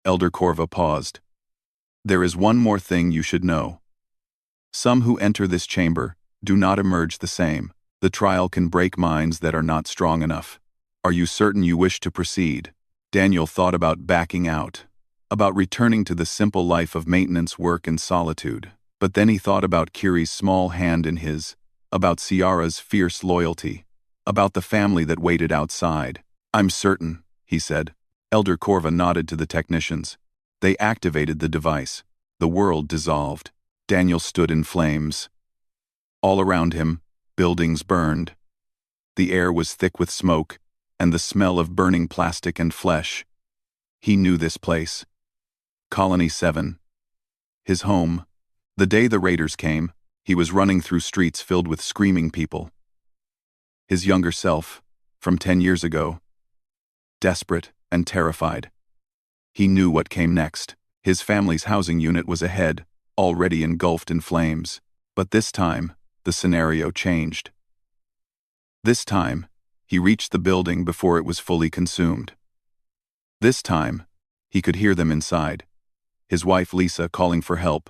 Elder Corva paused. There is one more thing you should know. Some who enter this chamber do not emerge the same. The trial can break minds that are not strong enough. Are you certain you wish to proceed? Daniel thought about backing out, about returning to the simple life of maintenance work and solitude. But then he thought about Kiri's small hand in his, about Ciara's fierce loyalty, about the family that waited outside. I'm certain, he said. Elder Corva nodded to the technicians. They activated the device. The world dissolved. Daniel stood in flames. All around him, buildings burned. The air was thick with smoke, and the smell of burning plastic and flesh. He knew this place. Colony 7. His home. The day the raiders came, he was running through streets filled with screaming people. His younger self, from 10 years ago. Desperate and terrified. He knew what came next. His family's housing unit was ahead, already engulfed in flames. But this time, the scenario changed. This time, he reached the building before it was fully consumed. This time, he could hear them inside. His wife Lisa calling for help.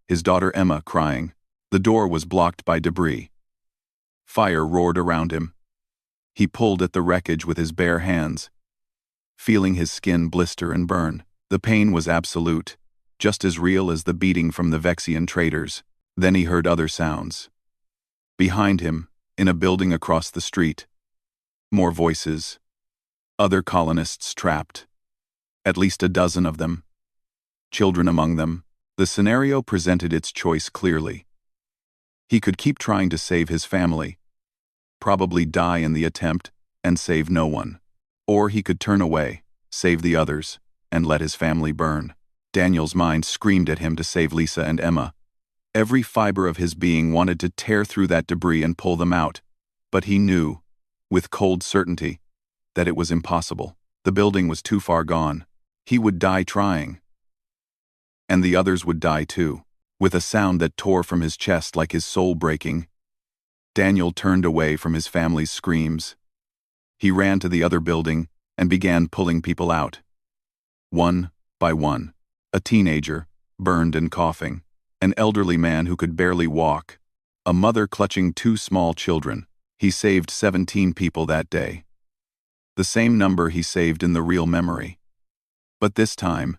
His daughter Emma crying. The door was blocked by debris. Fire roared around him. He pulled at the wreckage with his bare hands, feeling his skin blister and burn. The pain was absolute, just as real as the beating from the Vexian traders. Then he heard other sounds. Behind him, in a building across the street. More voices. Other colonists trapped. At least a dozen of them. Children among them. The scenario presented its choice clearly. He could keep trying to save his family, probably die in the attempt, and save no one. Or he could turn away, save the others, and let his family burn. Daniel's mind screamed at him to save Lisa and Emma. Every fiber of his being wanted to tear through that debris and pull them out. But he knew, with cold certainty, that it was impossible. The building was too far gone. He would die trying. And the others would die too. With a sound that tore from his chest like his soul breaking, Daniel turned away from his family's screams. He ran to the other building and began pulling people out. One by one, a teenager, burned and coughing, an elderly man who could barely walk, a mother clutching two small children. He saved 17 people that day. The same number he saved in the real memory. But this time,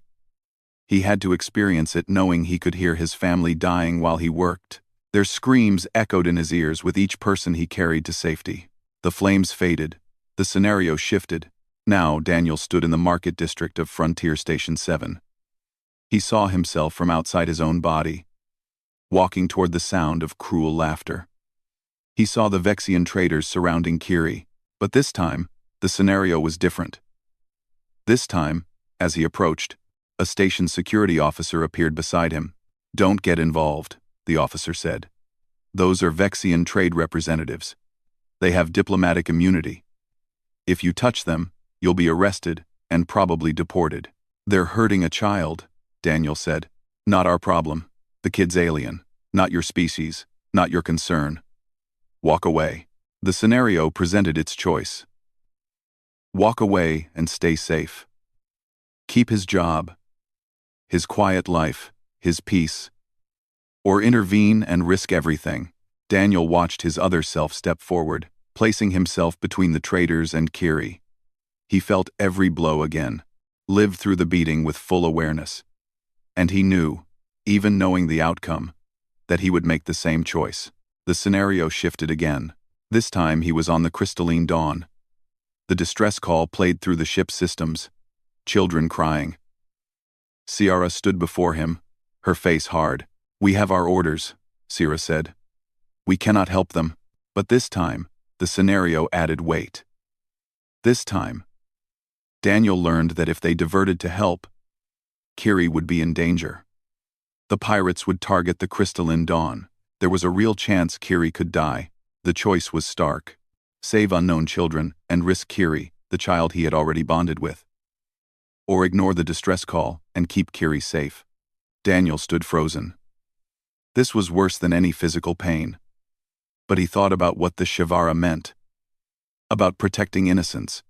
he had to experience it knowing he could hear his family dying while he worked. Their screams echoed in his ears with each person he carried to safety. The flames faded. The scenario shifted. Now Daniel stood in the market district of Frontier Station 7. He saw himself from outside his own body, walking toward the sound of cruel laughter. He saw the Vexian traders surrounding Kiri, but this time, the scenario was different. This time, as he approached, a station security officer appeared beside him. "Don't get involved," the officer said. "Those are Vexian trade representatives. They have diplomatic immunity. If you touch them, you'll be arrested and probably deported." "They're hurting a child," Daniel said. "Not our problem. The kid's alien. Not your species. Not your concern. Walk away." The scenario presented its choice. Walk away and stay safe. Keep his job, his quiet life, his peace. Or intervene and risk everything. Daniel watched his other self step forward, placing himself between the traders and Kiri. He felt every blow again, lived through the beating with full awareness. And he knew, even knowing the outcome, that he would make the same choice. The scenario shifted again. This time he was on the crystalline dawn. The distress call played through the ship's systems, children crying. Ciara stood before him, her face hard. "We have our orders," Ciara said. "We cannot help them." But this time, the scenario added weight. This time, Daniel learned that if they diverted to help, Kiri would be in danger. The pirates would target the crystalline dawn. There was a real chance Kiri could die. The choice was stark. Save unknown children and risk Kiri, the child he had already bonded with. Or ignore the distress call and keep Kiri safe. Daniel stood frozen. This was worse than any physical pain. But he thought about what the Shivara meant. About protecting innocence.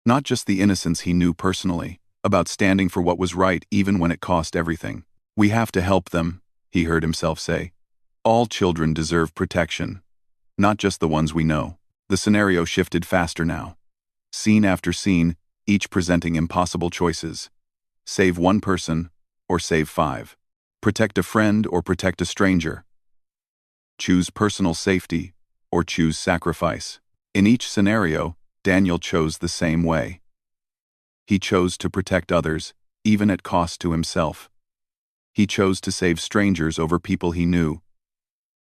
Not just the innocence he knew personally, about standing for what was right even when it cost everything. "We have to help them," he heard himself say. "All children deserve protection, not just the ones we know." The scenario shifted faster now. Scene after scene, each presenting impossible choices. Save one person, or save 5. Protect a friend or protect a stranger. Choose personal safety, or choose sacrifice. In each scenario, Daniel chose the same way. He chose to protect others, even at cost to himself. He chose to save strangers over people he knew.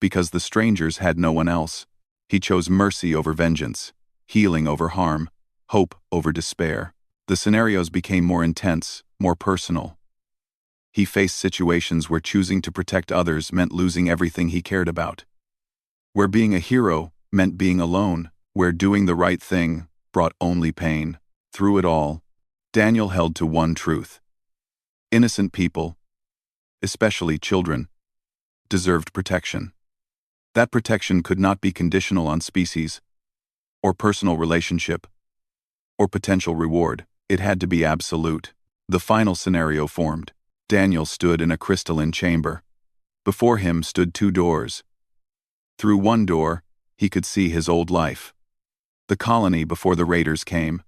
Because the strangers had no one else. He chose mercy over vengeance, healing over harm, hope over despair. The scenarios became more intense, more personal. He faced situations where choosing to protect others meant losing everything he cared about. Where being a hero meant being alone. Where doing the right thing brought only pain. Through it all, Daniel held to one truth. Innocent people, especially children, deserved protection. That protection could not be conditional on species, or personal relationship, or potential reward. It had to be absolute. The final scenario formed. Daniel stood in a crystalline chamber. Before him stood 2 doors. Through one door, he could see his old life. The colony before the raiders came.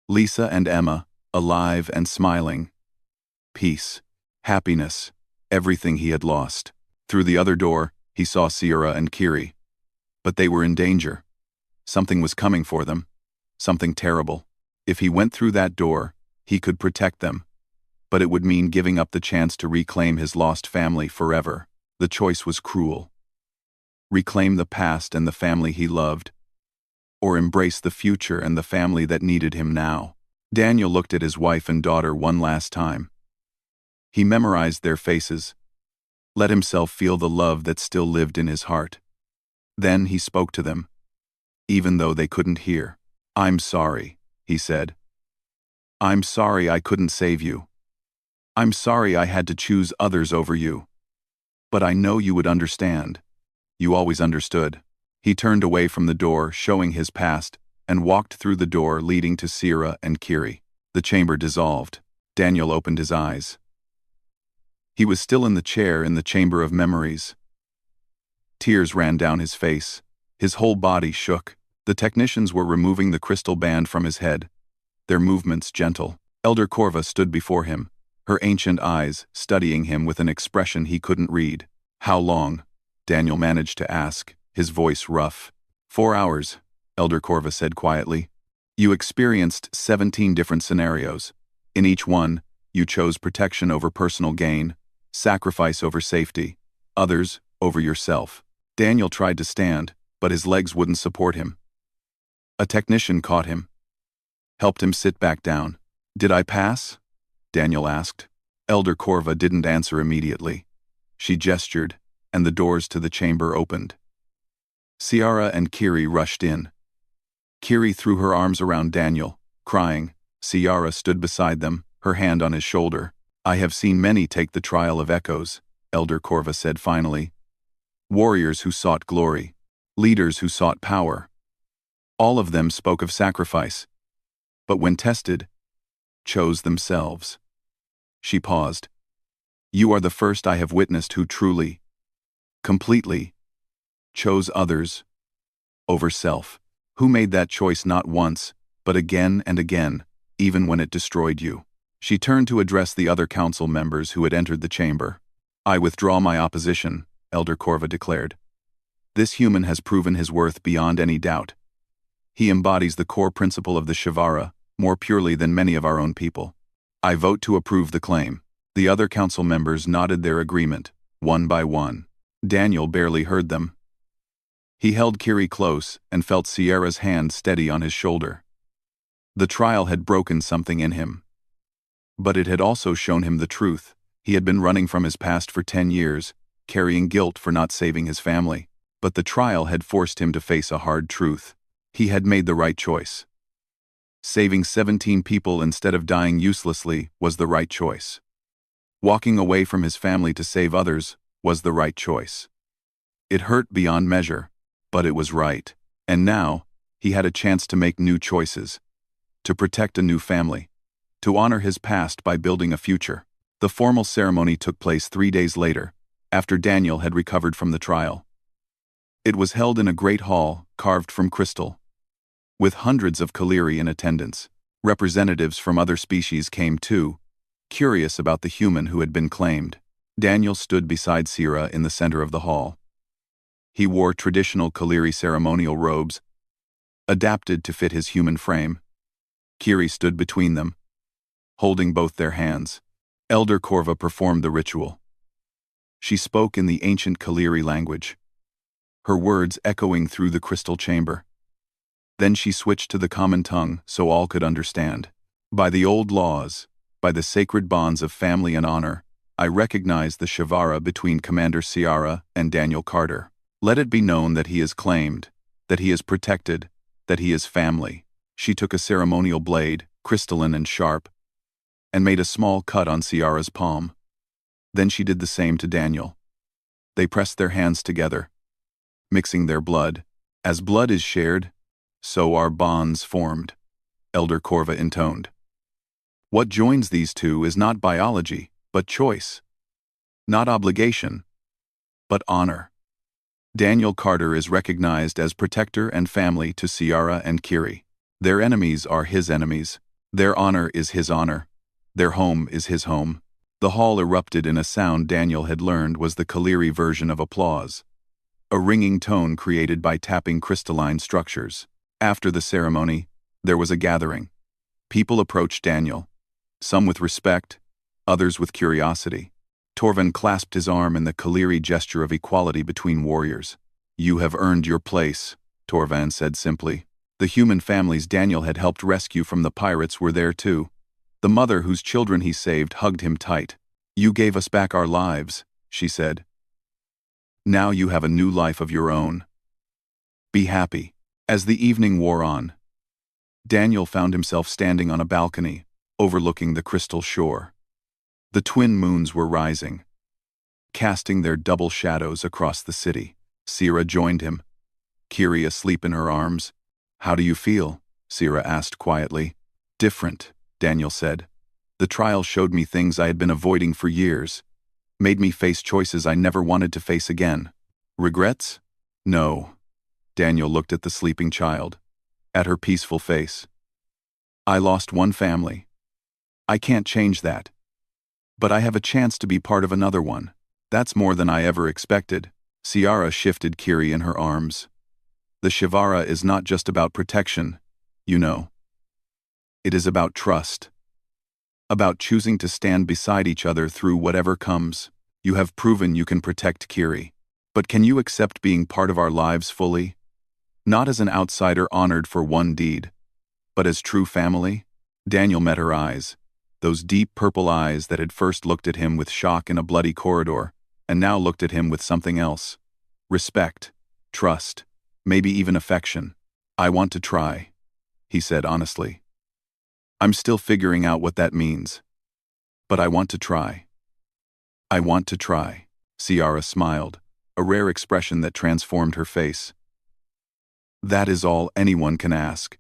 Lisa and Emma, alive and smiling. Peace, happiness, everything he had lost. Through the other door, he saw Ciara and Kiri. But they were in danger. Something was coming for them. Something terrible. If he went through that door, he could protect them. But it would mean giving up the chance to reclaim his lost family forever. The choice was cruel. reclaim the past and the family he loved, or embrace the future and the family that needed him now. Daniel looked at his wife and daughter one last time. He memorized their faces, let himself feel the love that still lived in his heart. Then he spoke to them, even though they couldn't hear. "I'm sorry," he said. "I'm sorry I couldn't save you. I'm sorry I had to choose others over you. But I know you would understand. You always understood." He turned away from the door, showing his past, and walked through the door leading to Sierra and Kiri. The chamber dissolved. Daniel opened his eyes. He was still in the chair in the chamber of memories. Tears ran down his face. His whole body shook. The technicians were removing the crystal band from his head, their movements gentle. Elder Corva stood before him, her ancient eyes studying him with an expression he couldn't read. "How long?" Daniel managed to ask, his voice rough. 4 hours, Elder Corva said quietly. "You experienced 17 different scenarios. In each one, you chose protection over personal gain, sacrifice over safety, others over yourself." Daniel tried to stand, but his legs wouldn't support him. A technician caught him, helped him sit back down. "Did I pass?" Daniel asked. Elder Corva didn't answer immediately. She gestured, and the doors to the chamber opened. Sierra and Kiri rushed in. Kiri threw her arms around Daniel, crying. Sierra stood beside them, her hand on his shoulder. "I have seen many take the trial of echoes," Elder Corva said finally. "Warriors who sought glory, leaders who sought power. All of them spoke of sacrifice, but when tested, chose themselves." She paused. "You are the first I have witnessed who truly, completely, chose others over self. Who made that choice not once, but again and again, even when it destroyed you." She turned to address the other council members who had entered the chamber. "I withdraw my opposition," Elder Corva declared. "This human has proven his worth beyond any doubt. He embodies the core principle of the Shivara more purely than many of our own people. I vote to approve the claim." The other council members nodded their agreement, one by one. Daniel barely heard them. He held Kiri close and felt Sierra's hand steady on his shoulder. The trial had broken something in him. But it had also shown him the truth. He had been running from his past for 10 years, carrying guilt for not saving his family. But the trial had forced him to face a hard truth. He had made the right choice. Saving 17 people instead of dying uselessly was the right choice. Walking away from his family to save others was the right choice. It hurt beyond measure, but it was right. And now, he had a chance to make new choices. To protect a new family. To honor his past by building a future. The formal ceremony took place 3 days later, after Daniel had recovered from the trial. It was held in a great hall, carved from crystal. With hundreds of Kaliri in attendance, representatives from other species came too, curious about the human who had been claimed. Daniel stood beside Sierra in the center of the hall. He wore traditional Kaliri ceremonial robes, adapted to fit his human frame. Kiri stood between them, holding both their hands. Elder Corva performed the ritual. She spoke in the ancient Kaliri language, her words echoing through the crystal chamber. Then she switched to the common tongue so all could understand. "By the old laws, by the sacred bonds of family and honor, I recognize the Shivara between Commander Sierra and Daniel Carter. Let it be known that he is claimed, that he is protected, that he is family." She took a ceremonial blade, crystalline and sharp, and made a small cut on Sierra's palm. Then she did the same to Daniel. They pressed their hands together, mixing their blood. "As blood is shared, so are bonds formed," Elder Corva intoned. "What joins these two is not biology, but choice. Not obligation, but honor." Daniel Carter is recognized as protector and family to Sierra and Kiri. Their enemies are his enemies. Their honor is his honor. Their home is his home. The hall erupted in a sound Daniel had learned was the Kaliri version of applause. A ringing tone created by tapping crystalline structures. After the ceremony, there was a gathering. People approached Daniel, some with respect, others with curiosity. Torvin clasped his arm in the Kaliri gesture of equality between warriors. You have earned your place, Torvan said simply. The human families Daniel had helped rescue from the pirates were there too. The mother whose children he saved hugged him tight. You gave us back our lives, she said. Now you have a new life of your own. Be happy. As the evening wore on, Daniel found himself standing on a balcony, overlooking the crystal shore. The twin moons were rising, casting their double shadows across the city. Sierra joined him, Kiri asleep in her arms. How do you feel? Sierra asked quietly. Different, Daniel said. The trial showed me things I had been avoiding for years, made me face choices I never wanted to face again. Regrets? No. Daniel looked at the sleeping child, at her peaceful face. I lost one family. I can't change that. But I have a chance to be part of another one. That's more than I ever expected. Sierra shifted Kiri in her arms. The Shivara is not just about protection, you know. It is about trust. About choosing to stand beside each other through whatever comes. You have proven you can protect Kiri. But can you accept being part of our lives fully? Not as an outsider honored for one deed, but as true family? Daniel met her eyes, those deep purple eyes that had first looked at him with shock in a bloody corridor, and now looked at him with something else. Respect, trust, maybe even affection. I want to try, he said honestly. I'm still figuring out what that means. But I want to try. I want to try. Sierra smiled, a rare expression that transformed her face. That is all anyone can ask.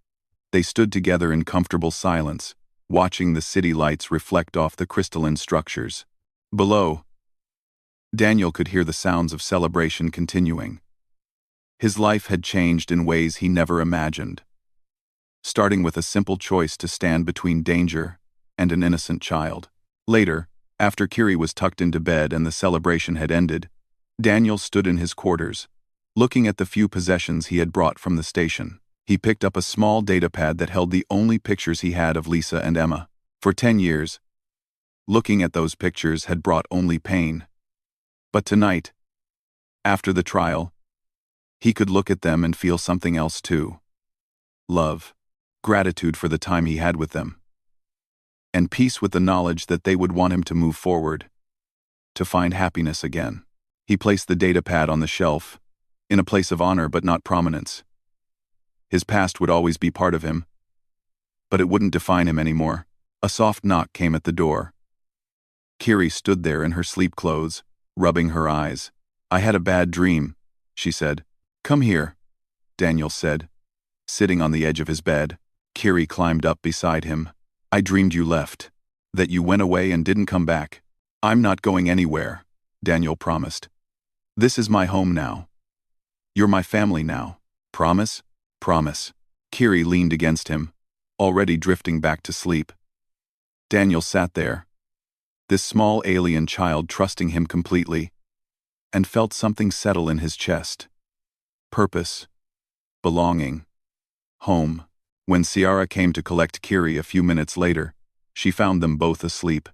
They stood together in comfortable silence, watching the city lights reflect off the crystalline structures. Below, Daniel could hear the sounds of celebration continuing. His life had changed in ways he never imagined. Starting with a simple choice to stand between danger and an innocent child. Later, after Kiri was tucked into bed and the celebration had ended, Daniel stood in his quarters, looking at the few possessions he had brought from the station. He picked up a small datapad that held the only pictures he had of Lisa and Emma. For 10 years, looking at those pictures had brought only pain. But tonight, after the trial, he could look at them and feel something else too. Love, gratitude for the time he had with them, and peace with the knowledge that they would want him to move forward, to find happiness again. He placed the datapad on the shelf, in a place of honor but not prominence. His past would always be part of him, but it wouldn't define him anymore. A soft knock came at the door. Kiri stood there in her sleep clothes, rubbing her eyes. I had a bad dream, she said. Come here, Daniel said, sitting on the edge of his bed. Kiri climbed up beside him. I dreamed you left, that you went away and didn't come back. I'm not going anywhere, Daniel promised. This is my home now. You're my family now. Promise? Promise. Kiri leaned against him, already drifting back to sleep. Daniel sat there, this small alien child trusting him completely, and felt something settle in his chest. Purpose. Belonging. Home. When Sierra came to collect Kiri a few minutes later, she found them both asleep.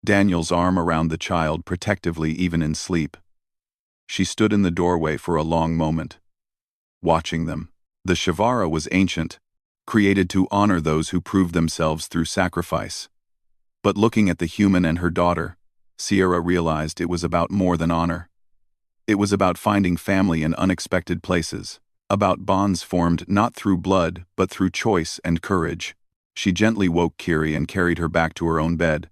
Daniel's arm around the child protectively even in sleep. She stood in the doorway for a long moment, watching them. The Shivara was ancient, created to honor those who proved themselves through sacrifice. But looking at the human and her daughter, Sierra realized it was about more than honor. It was about finding family in unexpected places, about bonds formed not through blood but through choice and courage. She gently woke Kiri and carried her back to her own bed.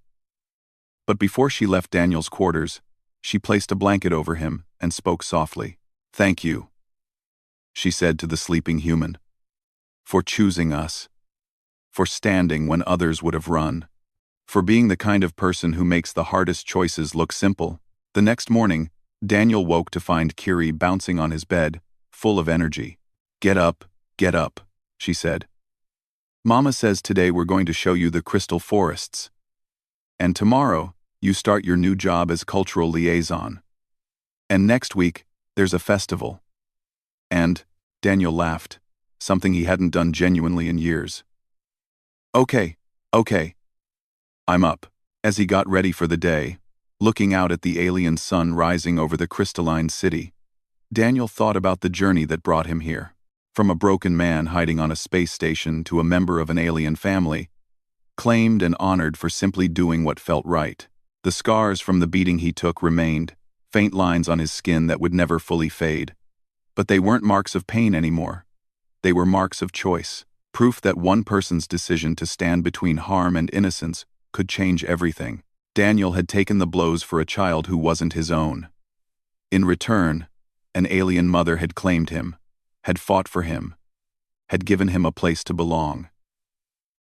But before she left Daniel's quarters, she placed a blanket over him and spoke softly. Thank you, she said to the sleeping human, for choosing us, for standing when others would have run, for being the kind of person who makes the hardest choices look simple. The next morning, Daniel woke to find Kiri bouncing on his bed, full of energy. Get up, she said. Mama says today we're going to show you the crystal forests. And tomorrow, you start your new job as cultural liaison. And next week, there's a festival. And, Daniel laughed, something he hadn't done genuinely in years. Okay. I'm up. As he got ready for the day, looking out at the alien sun rising over the crystalline city, Daniel thought about the journey that brought him here. From a broken man hiding on a space station to a member of an alien family, claimed and honored for simply doing what felt right. The scars from the beating he took remained, faint lines on his skin that would never fully fade. But they weren't marks of pain anymore. They were marks of choice, proof that one person's decision to stand between harm and innocence could change everything. Daniel had taken the blows for a child who wasn't his own. In return, an alien mother had claimed him, had fought for him, had given him a place to belong.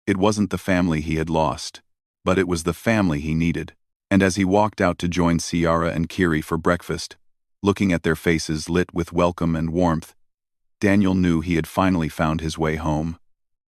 It wasn't the family he had lost, but it was the family he needed. And as he walked out to join Ciara and Kiri for breakfast, looking at their faces lit with welcome and warmth, Daniel knew he had finally found his way home.